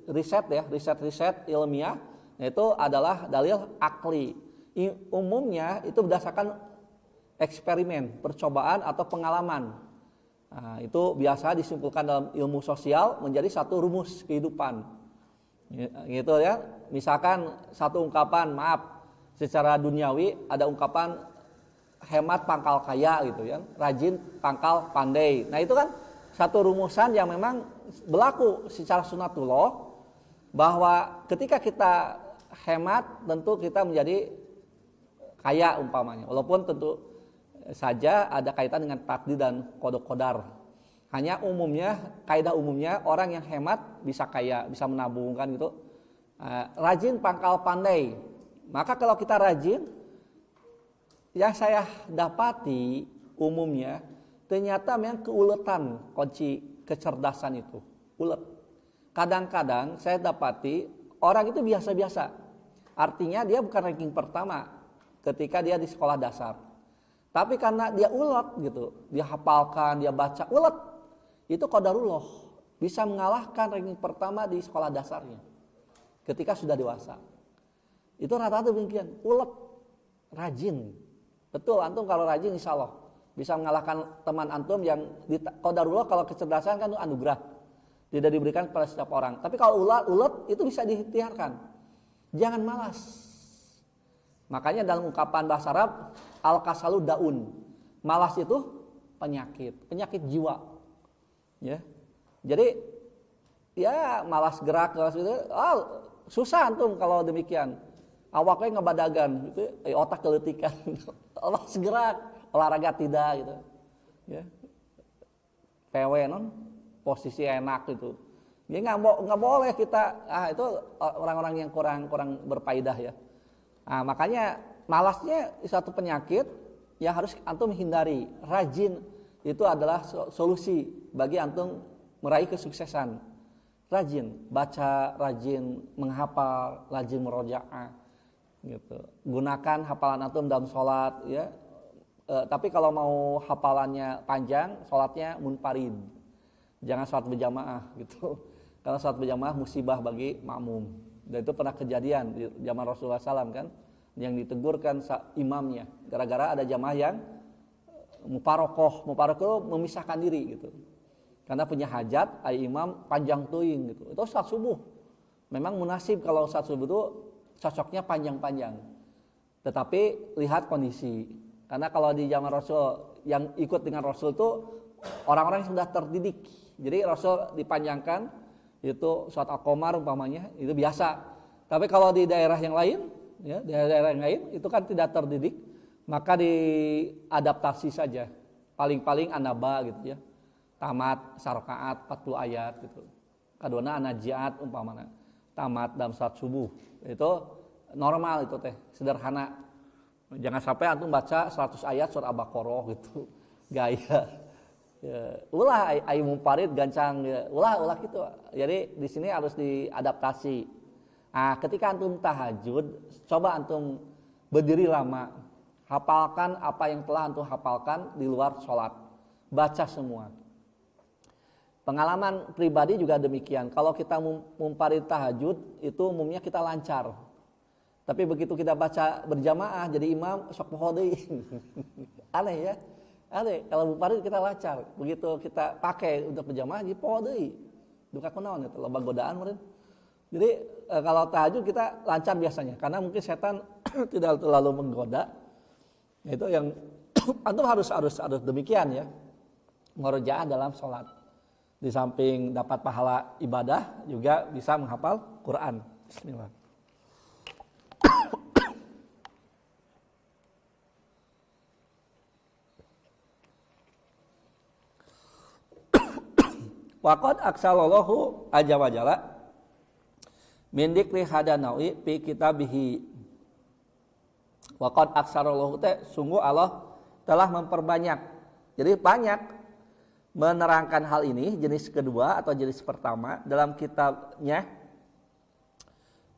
riset ilmiah itu adalah dalil akli. Umumnya itu berdasarkan eksperimen, percobaan atau pengalaman. Nah, itu biasa disimpulkan dalam ilmu sosial menjadi satu rumus kehidupan. Gitu ya. Misalkan satu ungkapan, maaf, secara duniawi ada ungkapan hemat pangkal kaya gitu ya, rajin pangkal pandai. Nah, itu kan satu rumusan yang memang berlaku secara sunatullah, bahwa ketika kita hemat tentu kita menjadi kaya umpamanya, walaupun tentu saja ada kaitan dengan takdir dan qada-qadar. Hanya umumnya, kaidah umumnya orang yang hemat bisa kaya, bisa menabung kan gitu. Rajin pangkal pandai. Maka kalau kita rajin, yang saya dapati umumnya ternyata memang keuletan kunci kecerdasan itu, ulet. Kadang-kadang saya dapati orang itu biasa-biasa. Artinya dia bukan ranking pertama ketika dia di sekolah dasar. Tapi karena dia ulet gitu, dia hafalkan, dia baca, ulet. Itu qadarullah, bisa mengalahkan ranking pertama di sekolah dasarnya ketika sudah dewasa. Itu rata-rata demikian, ulet, rajin. Betul, antum kalau rajin insya Allah bisa mengalahkan teman antum yang di qadarullah. Kalau kecerdasan kan itu anugerah, tidak diberikan kepada setiap orang. Tapi kalau ulet itu bisa diikhtiarkan. Jangan malas. Makanya dalam ungkapan bahasa Arab, al-kasalu daun. Malas itu penyakit jiwa. Ya. Jadi ya malas gerak, malas itu, susah antum kalau demikian. Awaknya ngebadagan gitu, otak keletikan. Malas gerak, olahraga tidak gitu. Ya. PW non, posisi enak gitu. Ya nggak boleh kita, itu orang-orang yang kurang berfaedah ya. Nah, makanya malasnya satu penyakit yang harus antum hindari. Rajin itu adalah solusi bagi antum meraih kesuksesan. Rajin baca, rajin menghafal, rajin murojaah gitu. Gunakan hafalan antum dalam sholat ya. Tapi kalau mau hafalannya panjang, sholatnya munfarid. Jangan sholat berjamaah gitu. Karena sholat berjamaah musibah bagi makmum. Dan itu pernah kejadian di zaman Rasulullah SAW kan, yang ditegurkan imamnya gara-gara ada jamaah yang muparokoh memisahkan diri gitu. Karena punya hajat, imam panjang tuing gitu. Itu saat subuh. Memang munasib kalau saat subuh itu cocoknya panjang-panjang. Tetapi lihat kondisi. Karena kalau di zaman Rasul yang ikut dengan Rasul itu orang-orang yang sudah terdidik. Jadi Rasul dipanjangkan itu surat Al-Qamar umpamanya itu biasa. Tapi kalau di daerah yang lain, ya daerah yang lain itu kan tidak terdidik, maka diadaptasi saja. Paling-paling anaba gitu ya. Tamat sarakaat 40 ayat gitu. Kadona anajiat umpamanya. Tamat dalam saat subuh. Itu normal itu teh, sederhana. Jangan sampai antum baca 100 ayat surat Al-Baqarah gitu. Gaya. Ya, ulah ayu mumparid gancang ya. Ulah gitu. Jadi di sini harus diadaptasi. Nah, ketika antum tahajud, coba antum berdiri lama, hafalkan apa yang telah antum hafalkan di luar sholat, baca semua. Pengalaman pribadi juga demikian. Kalau kita mumparid tahajud, itu umumnya kita lancar. Tapi begitu kita baca berjamaah jadi imam sok poho deui. Aneh ya. Aneh, kalau mumparid kita lancar. Begitu kita pakai untuk berjamaah jadi poho deui. Duka kunaon eta loba godaan meureun. Jadi kalau tahajud kita lancar biasanya karena mungkin setan tidak terlalu menggoda. Itu yang antum harus demikian ya. Murojaah dalam sholat. Di samping dapat pahala ibadah juga bisa menghafal Quran. Bismillah. Waqad aksalallahu azza wa jalla min dzikri hadanawi fi kitabihi. Waqad aksalallahu teh sungguh Allah telah memperbanyak. Jadi banyak menerangkan hal ini, jenis kedua atau jenis pertama dalam kitabnya.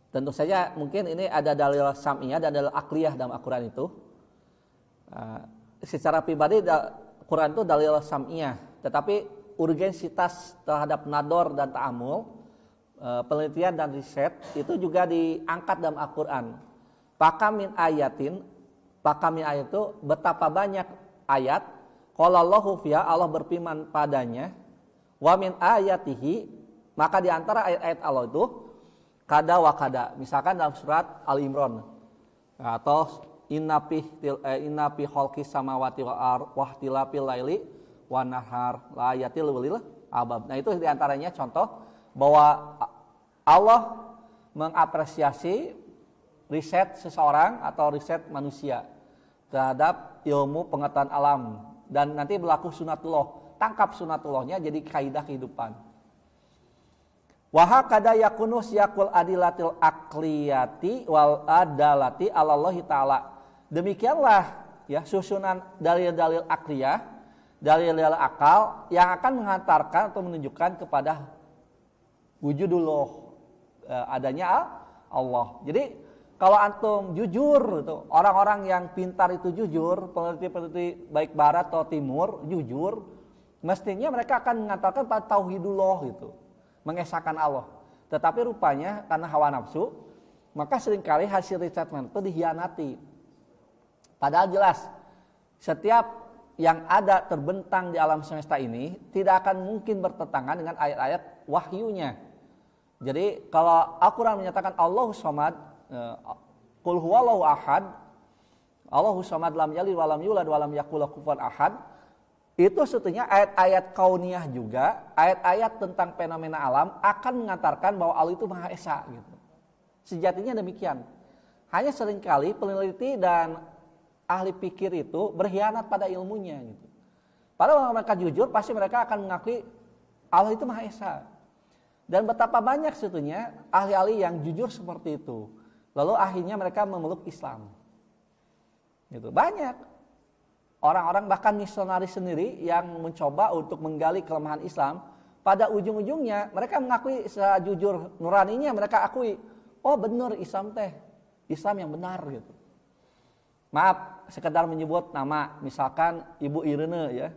Tentu saja mungkin ini ada dalil sam'iyah dan dalil akliyah dalam Al-Quran itu. Secara pribadi Quran itu dalil sam'iyah, tetapi urgensitas terhadap nador dan ta'amul, penelitian dan riset itu juga diangkat dalam Al-Quran. Pakamin ayatin, pakamin ayat itu betapa banyak ayat. Qalallahu fiha, Allah berfirman padanya, wa min ayatihi, maka di antara ayat-ayat Allah itu kada wa kada. Misalkan dalam surat Al-Imran atau inna fi khalqis samawati wa ikhtilafil laili wan nahar la ayatil lil albab. Nah, itu di antaranya contoh bahwa Allah mengapresiasi riset seseorang atau riset manusia terhadap ilmu pengetahuan alam. Dan nanti berlaku sunatullah, tangkap sunatullahnya jadi kaidah kehidupan. Wa hakada yakunu siyaqul adilatil aqliyati wal adalati alallahi taala. Demikianlah ya susunan dalil-dalil akliyah, dalil-dalil akal yang akan mengantarkan atau menunjukkan kepada wujudullah, adanya Allah. Jadi kalau antum jujur itu, orang-orang yang pintar itu jujur, peneliti-peneliti baik barat atau timur jujur, mestinya mereka akan mengatakan pada tauhidullah gitu, mengesahkan Allah. Tetapi rupanya karena hawa nafsu, maka seringkali hasil riset itu dihianati. Padahal jelas setiap yang ada terbentang di alam semesta ini tidak akan mungkin bertentangan dengan ayat-ayat wahyunya. Jadi kalau Al-Quran menyatakan Allahus Samad, Qul huwallahu ahad, Allahus samad lam yalid wa lam yulad wa lam yakul lahu kufuwan ahad, itu sebetulnya ayat-ayat kauniyah juga, ayat-ayat tentang fenomena alam akan mengantarkan bahwa Allah itu Maha Esa gitu. Sejatinya demikian. Hanya seringkali peneliti dan ahli pikir itu berkhianat pada ilmunya gitu. Padahal mereka jujur, pasti mereka akan mengakui Allah itu Maha Esa. Dan betapa banyak sebetulnya ahli-ahli yang jujur seperti itu. Lalu akhirnya mereka memeluk Islam. Gitu. Banyak orang-orang bahkan misionaris sendiri yang mencoba untuk menggali kelemahan Islam. Pada ujung-ujungnya mereka mengakui secara jujur, nuraninya mereka akui, oh benar Islam teh, Islam yang benar gitu. Maaf, sekedar menyebut nama, misalkan Ibu Irene ya.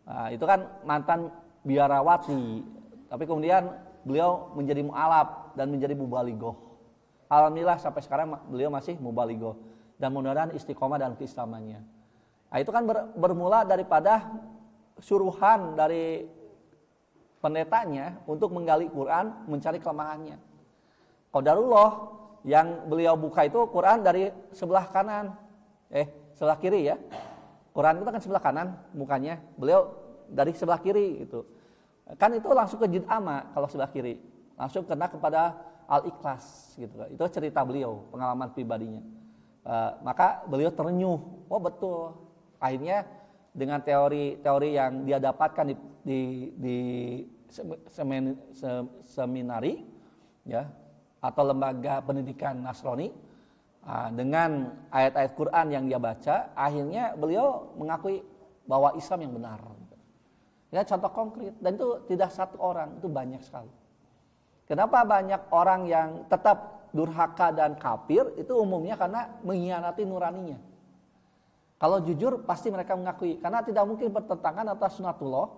Nah, itu kan mantan biarawati, tapi kemudian beliau menjadi mu'alaf dan menjadi mubalighah. Alhamdulillah sampai sekarang beliau masih mubalighah dan mudah-mudahan istiqomah dalam keislamannya. Nah, itu kan bermula daripada suruhan dari pendetanya untuk menggali Quran, mencari kelemahannya. Qadarullah yang beliau buka itu Quran dari sebelah kanan, sebelah kiri ya. Quran itu kan sebelah kanan mukanya, beliau dari sebelah kiri itu. Kan itu langsung ke juz amma kalau sebelah kiri, langsung kena kepada Al-Ikhlas gitu. Itu cerita beliau, pengalaman pribadinya. Maka beliau terenyuh, oh betul. Akhirnya dengan teori-teori yang dia dapatkan di seminari ya atau lembaga pendidikan Nasrani, dengan ayat-ayat Quran yang dia baca, akhirnya beliau mengakui bahwa Islam yang benar. Ya, contoh konkret, dan itu tidak satu orang, itu banyak sekali. Kenapa banyak orang yang tetap durhaka dan kafir? Itu umumnya karena mengkhianati nuraninya. Kalau jujur pasti mereka mengakui, karena tidak mungkin bertentangan atas sunatullah,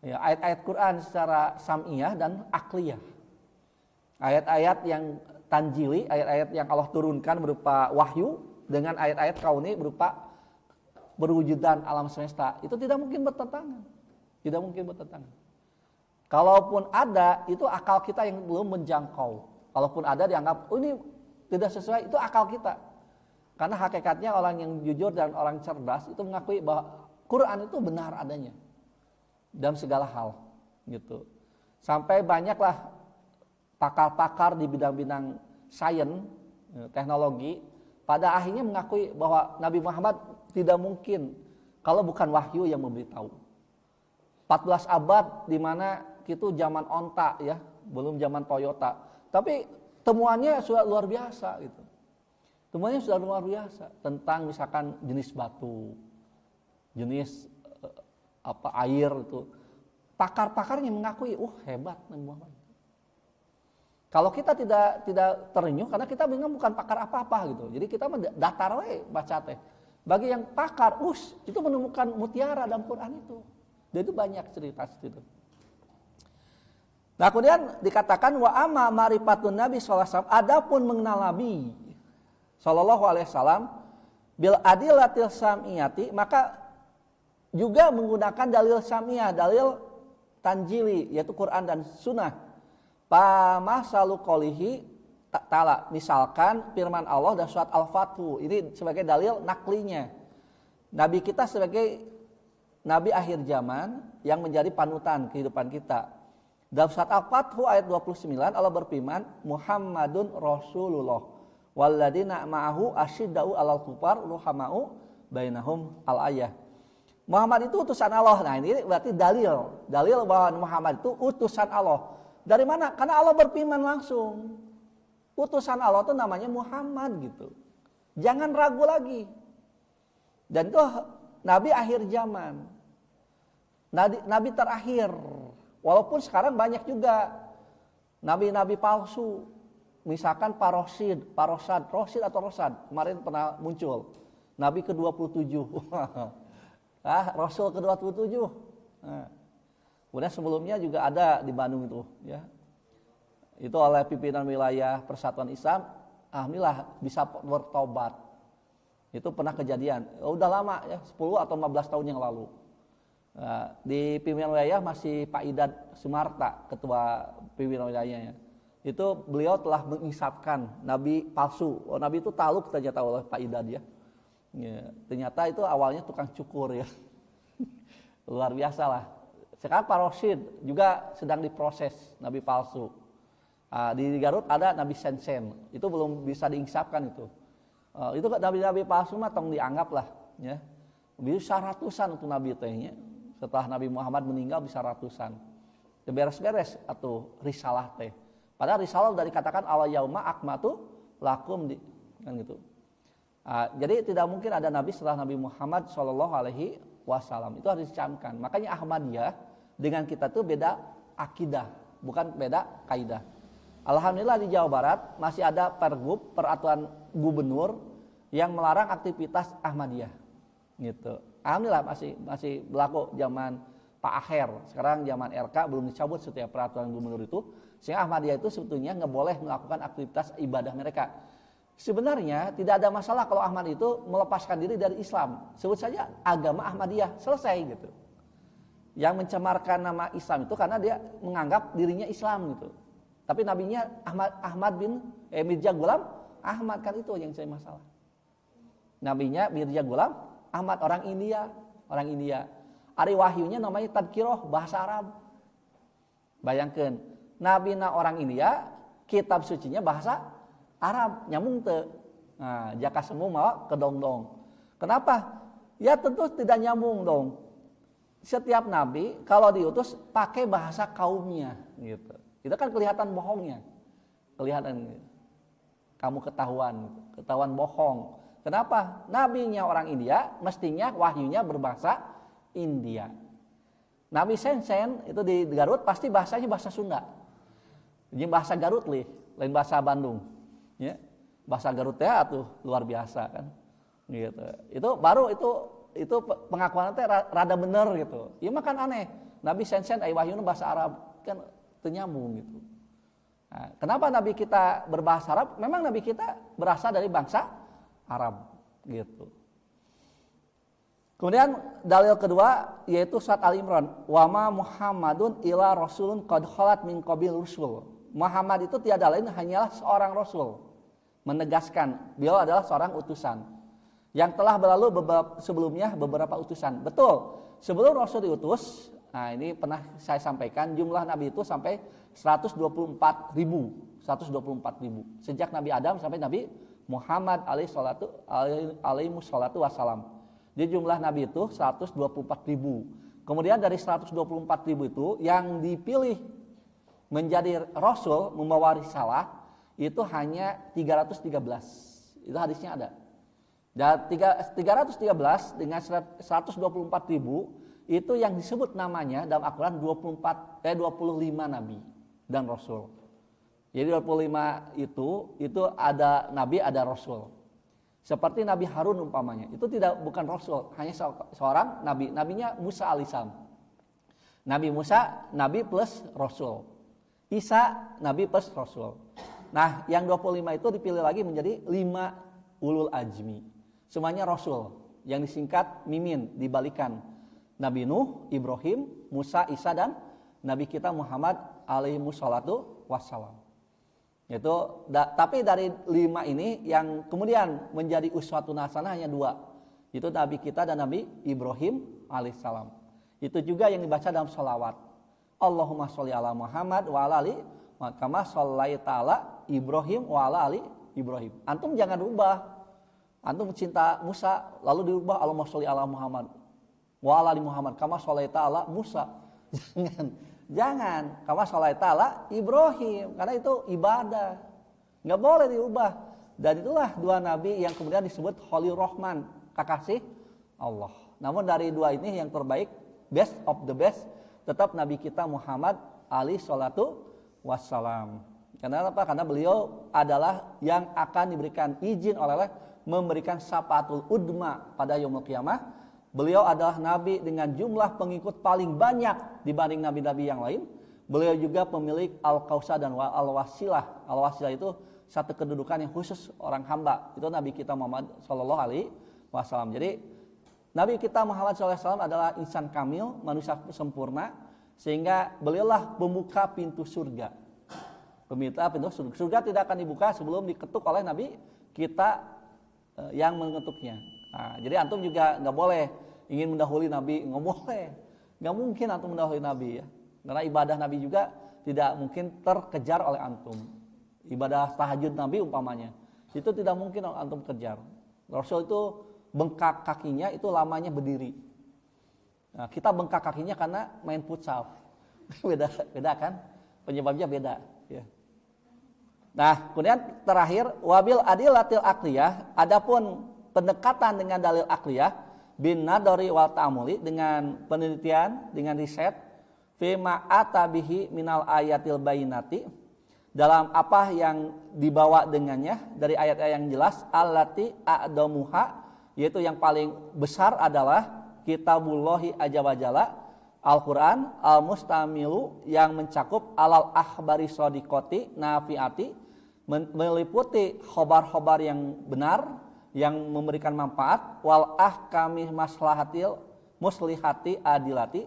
ya, ayat-ayat Quran secara sam'iyah dan akliyah. Ayat-ayat yang tanjili, ayat-ayat yang Allah turunkan berupa wahyu, dengan ayat-ayat kauni berupa berwujudan alam semesta, itu tidak mungkin bertentangan. Tidak mungkin bertentangan. Kalaupun ada, itu akal kita yang belum menjangkau. Kalaupun ada dianggap, oh ini tidak sesuai, itu akal kita. Karena hakikatnya orang yang jujur dan orang cerdas itu mengakui bahwa Quran itu benar adanya dalam segala hal, gitu. Sampai banyaklah pakar-pakar di bidang-bidang sains, teknologi, pada akhirnya mengakui bahwa Nabi Muhammad tidak mungkin kalau bukan wahyu yang memberitahu. 14 abad di mana itu zaman onta ya, belum zaman Toyota. Tapi temuannya sudah luar biasa gitu. Temuannya sudah luar biasa tentang misalkan jenis batu, jenis air itu. Pakar-pakarnya mengakui, hebat Nabi Muhammad. Kalau kita tidak terenyuh karena kita memang bukan pakar apa-apa gitu. Jadi kita datar we baca teh. Bagi yang pakar, itu menemukan mutiara dalam Quran itu. Dan itu banyak cerita itu. Nah, kemudian dikatakan wa amma ma'rifatun Nabi sallallahu alaihi wasallam, adapun mengenal Nabi sallallahu alaihi wasallam bil adillatil sam'iyati, maka juga menggunakan dalil sam'iyah, dalil tanjili yaitu Quran dan Sunnah. Pamasalu qolihi ta'ala, misalkan firman Allah dan surat Al-Fathu, ini sebagai dalil naklinya. Nabi kita sebagai nabi akhir zaman yang menjadi panutan kehidupan kita. Dalam surat Al-Fathu ayat 29 Allah berfirman, Muhammadun Rasulullah walladzina ma'ahu asyiddau 'alal kufar ruhamau bainahum al-ayah. Muhammad itu utusan Allah. Nah, ini berarti dalil bahwa Muhammad itu utusan Allah. Dari mana? Karena Allah berfirman langsung. Utusan Allah itu namanya Muhammad gitu. Jangan ragu lagi. Dan itu nabi akhir zaman. Nabi terakhir. Walaupun sekarang banyak juga nabi-nabi palsu. Misalkan Rosid atau Rosad. Kemarin pernah muncul. Nabi ke-27. Rasul ke-27. Nah. Kemudian sebelumnya juga ada di Bandung itu, ya. Itu oleh pimpinan wilayah Persatuan Islam, alhamdulillah bisa bertobat. Itu pernah kejadian. Udah lama ya, 10 atau 15 tahun yang lalu. Nah, di pimpinan wilayah masih Pak Idad Sumarta, ketua pimpinan wilayahnya. Itu beliau telah mengisapkan nabi palsu. Nabi itu taluk ternyata oleh Pak Idad ya. Ternyata itu awalnya tukang cukur ya. Luar biasa lah. Sekarang Rosid juga sedang diproses nabi palsu. Di Garut ada nabi Sensen, itu belum bisa diinsapkan itu. Itu nabi-nabi palsu mah tong dianggap lah, ya. Bisa ratusan untuk nabi tehnya. Setelah Nabi Muhammad meninggal bisa ratusan. Beres-beres atau risalah teh. Padahal risalah dari katakan al yauma akmatu lakum kan gitu. Jadi tidak mungkin ada nabi setelah Nabi Muhammad sallallahu alaihi wasallam. Itu harus dicamkan. Makanya Ahmadiyah dengan kita tuh beda akidah, bukan beda kaidah. Alhamdulillah di Jawa Barat masih ada pergub, peraturan gubernur yang melarang aktivitas Ahmadiyah. Gitu. Alhamdulillah masih berlaku zaman Pak Aher. Sekarang zaman RK belum dicabut setiap peraturan gubernur itu. Sehingga Ahmadiyah itu sebetulnya nggak boleh melakukan aktivitas ibadah mereka. Sebenarnya tidak ada masalah kalau Ahmad itu melepaskan diri dari Islam. Sebut saja agama Ahmadiyah, selesai gitu. Yang mencemarkan nama Islam itu karena dia menganggap dirinya Islam gitu. Tapi nabinya Ahmad bin Mirza Ghulam Ahmad, kan itu yang jadi masalah. Nabinya Mirza Ghulam Ahmad, orang India. Ari wahyunya namanya tadkiroh, bahasa Arab. Bayangkan, nabina orang India, kitab sucinya bahasa Arab, nyambung teu. Nah, jaka semu mawa kedongdong. Kenapa? Ya tentu tidak nyambung dong. Setiap nabi kalau diutus pakai bahasa kaumnya gitu. Itu kan kelihatan bohongnya. Kelihatan kamu ketahuan bohong. Kenapa? Nabinya orang India, mestinya wahyunya berbahasa India. Nabi Sensen itu di Garut pasti bahasanya bahasa Sunda. Jadi bahasa Garut lain bahasa Bandung. Ya. Bahasa Garut ya tuh luar biasa kan. Gitu. Itu baru itu pengakuan teh rada bener gitu. Ieu mah kan aneh. Nabi Sensen ai wahyuna bahasa Arab kan teu nyambung gitu. Nah, kenapa nabi kita berbahasa Arab? Memang nabi kita berasal dari bangsa Arab gitu. Kemudian dalil kedua yaitu surat Al-Imran, wa ma Muhammadun illa rasulun qad khalat min qabil rusul. Muhammad itu tiada lain hanyalah seorang rasul. Menegaskan beliau adalah seorang utusan yang telah berlalu sebelumnya beberapa utusan. Betul, sebelum Rasul diutus, nah ini pernah saya sampaikan, jumlah Nabi itu sampai 124.000. Sejak Nabi Adam sampai Nabi Muhammad alaihi salatu wassalam. Jadi jumlah Nabi itu 124.000. Kemudian dari 124.000 itu yang dipilih menjadi Rasul membawa risalah itu hanya 313. Itu hadisnya ada. Dan 313 dengan 124.000 itu yang disebut namanya dalam Al-Quran 25 nabi dan rasul. Jadi 25 itu ada nabi, ada rasul. Seperti Nabi Harun umpamanya, itu bukan rasul, hanya seorang nabi. Nabinya Musa alaihissalam. Nabi Musa, nabi plus rasul. Isa, nabi plus rasul. Nah, yang 25 itu dipilih lagi menjadi 5 ulul ajmi. Semuanya rasul, yang disingkat mimin, dibalikan. Nabi Nuh, Ibrahim, Musa, Isa, dan Nabi kita Muhammad alaihi wassalatu wassalam. Tapi dari 5 ini yang kemudian menjadi uswatun hasanah hanya 2. Itu Nabi kita dan Nabi Ibrahim alaihissalam. Itu juga yang dibaca dalam sholawat. Allahumma sholli ala Muhammad wa ala ali kama shollaita ala Ibrahim wa ala ali Ibrahim. Antum jangan rubah. Antum cinta Musa lalu dirubah Allahumma sholli ala Muhammad wa ala ali Muhammad kama shollaita ala Musa. Jangan, kama sholaita ala Ibrahim, karena itu ibadah, nggak boleh diubah. Dan itulah 2 nabi yang kemudian disebut Khalilur Rahman, kekasih Allah. Namun dari 2 ini yang terbaik, best of the best, tetap Nabi kita Muhammad alaihi salatu wassalam. Karena apa? Karena beliau adalah yang akan diberikan izin oleh Allah memberikan syafaatul udma pada yaumul qiyamah. Beliau adalah nabi dengan jumlah pengikut paling banyak dibanding nabi-nabi yang lain. Beliau juga pemilik al-kausar dan al-wasilah. Al-wasilah itu satu kedudukan yang khusus orang hamba. Itu Nabi kita Muhammad sallallahu alaihi wasallam. Jadi Nabi kita Muhammad sallallahu alaihi wasallam adalah insan kamil, manusia sempurna, sehingga beliaulah pembuka pintu surga. Peminta pintu surga. Surga tidak akan dibuka sebelum diketuk oleh Nabi kita yang mengetuknya. Nah, jadi antum juga nggak boleh ingin mendahului Nabi, nggak boleh, nggak mungkin antum mendahului Nabi ya, karena ibadah Nabi juga tidak mungkin terkejar oleh antum. Ibadah tahajud Nabi umpamanya, itu tidak mungkin antum kejar. Rasul itu bengkak kakinya itu lamanya berdiri. Nah, kita bengkak kakinya karena main futsal, beda kan? Penyebabnya beda. Ya. Nah, kemudian terakhir wabil adilatil aqliyah, adapun pendekatan dengan dalil akliyah bin nadori wal ta'amuli, dengan penelitian, dengan riset fima atabihi minal ayatil bayinati, dalam apa yang dibawa dengannya dari ayat-ayat yang jelas, allati a'damuha, yaitu yang paling besar adalah kitabullahi azza wa jalla, Al-Quran al-mustamilu, yang mencakup alal akhbari shodiqoti nafiati, meliputi khobar-khobar yang benar, yang memberikan manfaat, wal ahkami maslahatil muslihati adilati,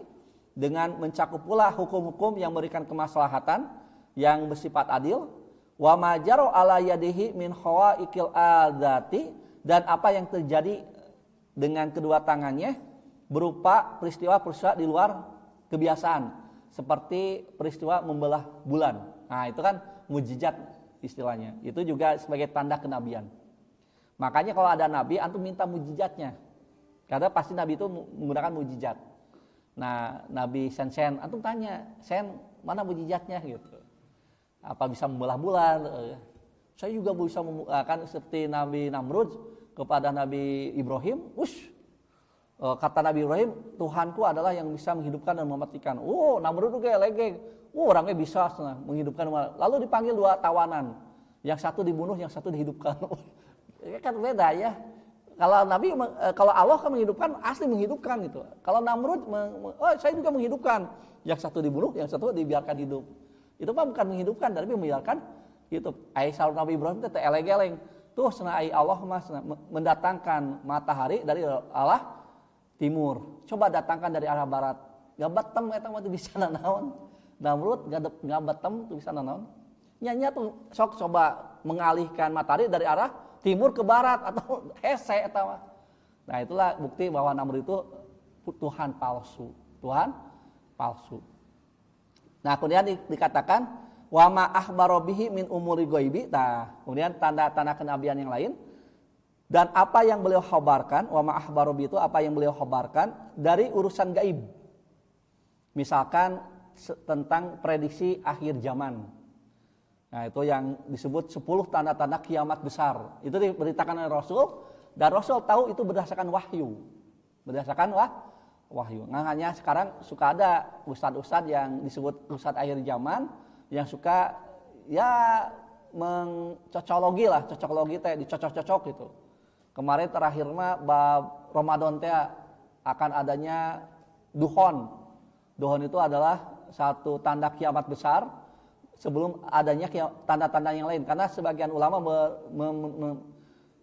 dengan mencakup pula hukum-hukum yang memberikan kemaslahatan yang bersifat adil, wa majaru ala yadihi min khawaiqil adati, dan apa yang terjadi dengan kedua tangannya berupa peristiwa-peristiwa di luar kebiasaan, seperti peristiwa membelah bulan. Nah, itu kan mujizat istilahnya. Itu juga sebagai tanda kenabian. Makanya kalau ada nabi, antum minta mujizatnya. Karena pasti nabi itu menggunakan mujizat. Nah, Nabi Sen, antum tanya, Sen, mana mujizatnya gitu. Apa bisa membelah bulan? Saya juga bisa kan seperti Nabi Namrud kepada Nabi Ibrahim. Kata Nabi Ibrahim, Tuhanku adalah yang bisa menghidupkan dan mematikan. Namrud itu kayak legeng. Orangnya bisa menghidupkan. Lalu dipanggil 2 tawanan. Yang satu dibunuh, yang satu dihidupkan. Kan beda ya. Kalau Allah kan menghidupkan, asli menghidupkan gitu. Kalau Namrud, saya juga menghidupkan. Yang satu dibunuh, yang satu dibiarkan hidup. Itu mah bukan menghidupkan, tapi membiarkan hidup. Aisyah Nabi Ibrahim itu eleng-eleng. Tuh senai Allah mas mendatangkan matahari dari arah timur. Coba datangkan dari arah barat. Gak batem eta mah bisa nanaon. Namrud gak batem tuh bisa nanaon. Nyanya tuh sok coba mengalihkan matahari dari arah timur ke barat atau hese eta. Nah, itulah bukti bahwa Namrud itu Tuhan palsu. Tuhan palsu. Nah, kemudian dikatakan wa ma akhbaro bihi min umuri ghaibi. Nah, kemudian tanda-tanda kenabian yang lain dan apa yang beliau khabarkan, wa ma akhbaro bihi itu apa yang beliau khabarkan dari urusan gaib. Misalkan tentang prediksi akhir zaman. Nah, itu yang disebut 10 tanda-tanda kiamat besar. Itu diberitakan oleh Rasul, dan Rasul tahu itu berdasarkan wahyu. Berdasarkan wahyu. Nah, hanya sekarang suka ada ustadz-ustadz yang disebut ustadz akhir zaman yang suka ya cocokologi teh dicocok-cocok gitu. Kemarin terakhir mah bab Ramadan teh akan adanya duhon. Duhon itu adalah satu tanda kiamat besar sebelum adanya tanda-tanda yang lain. Karena sebagian ulama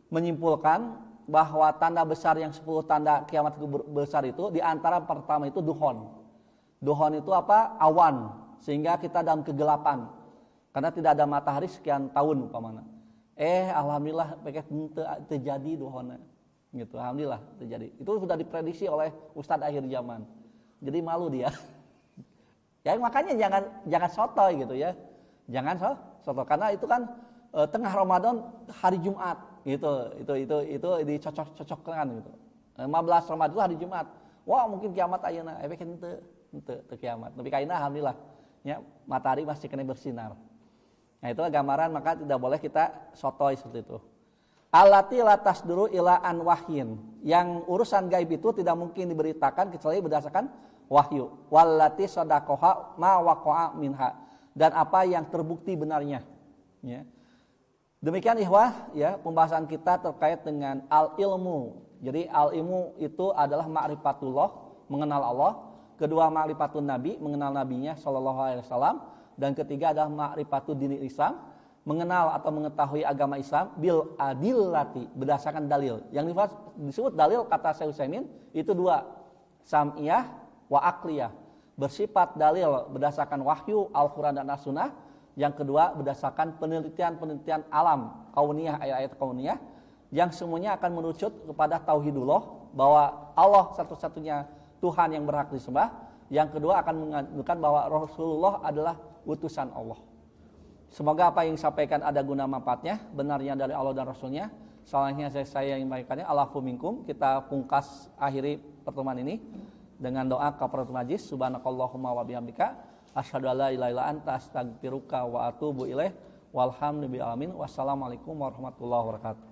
menyimpulkan bahwa tanda besar yang 10 tanda kiamat besar itu di antara pertama itu duhon. Duhon itu apa? Awan, sehingga kita dalam kegelapan. Karena tidak ada matahari sekian tahun umpamana. Alhamdulillah terjadi duhona. Gitu, alhamdulillah terjadi. Itu sudah diprediksi oleh Ustadz akhir zaman. Jadi malu dia. Ya makanya jangan sotoy gitu ya. Jangan sotoy karena itu kan tengah Ramadan hari Jumat. Itu dicocok-cocokkan gitu. 15 Ramadan itu hari Jumat. Wah, mungkin kiamat ayeuna, efeknya henteu kiamat. Tapi kaina alhamdulillah ya matahari masih kena bersinar. Nah, itu gambaran maka tidak boleh kita sotoy seperti itu. Allati la tasduru ila an wahyin. Yang urusan gaib itu tidak mungkin diberitakan kecuali berdasarkan wahyu. Wallati sadaqaha ma waqa'a minha. Dan apa yang terbukti benarnya. Ya. Demikian ikhwah ya pembahasan kita terkait dengan al-ilmu. Jadi al-ilmu itu adalah ma'rifatullah, mengenal Allah. Kedua ma'rifatun nabi, mengenal nabinya sallallahu alaihi wasallam, dan ketiga adalah ma'rifatud dinil Islam, mengenal atau mengetahui agama Islam bil adillati, berdasarkan dalil. Yang disebut dalil kata Syekh Utsaimin itu dua, sam'iyah wa aqliyah. Bersifat dalil berdasarkan wahyu Al-Qur'an dan As-Sunnah. Yang kedua berdasarkan penelitian alam kauniyah, ayat-ayat kauniyah yang semuanya akan merucut kepada tauhidullah, bahwa Allah satu-satunya Tuhan yang berhak disembah. Yang kedua akan menunjukkan bahwa Rasulullah adalah utusan Allah. Semoga apa yang disampaikan ada guna manfaatnya, benarnya dari Allah dan Rasulnya. Salahnya saya yang memberikannya. Allahu minkum. Kita pungkas akhiri pertemuan ini dengan doa kafaratul majlis. Subhanakallahumma wa bihamdika asyhadu alla ilaha illa anta astaghfiruka wa atubu ilaik. Walhamdulillahi alamin. Wassalamualaikum warahmatullahi wabarakatuh.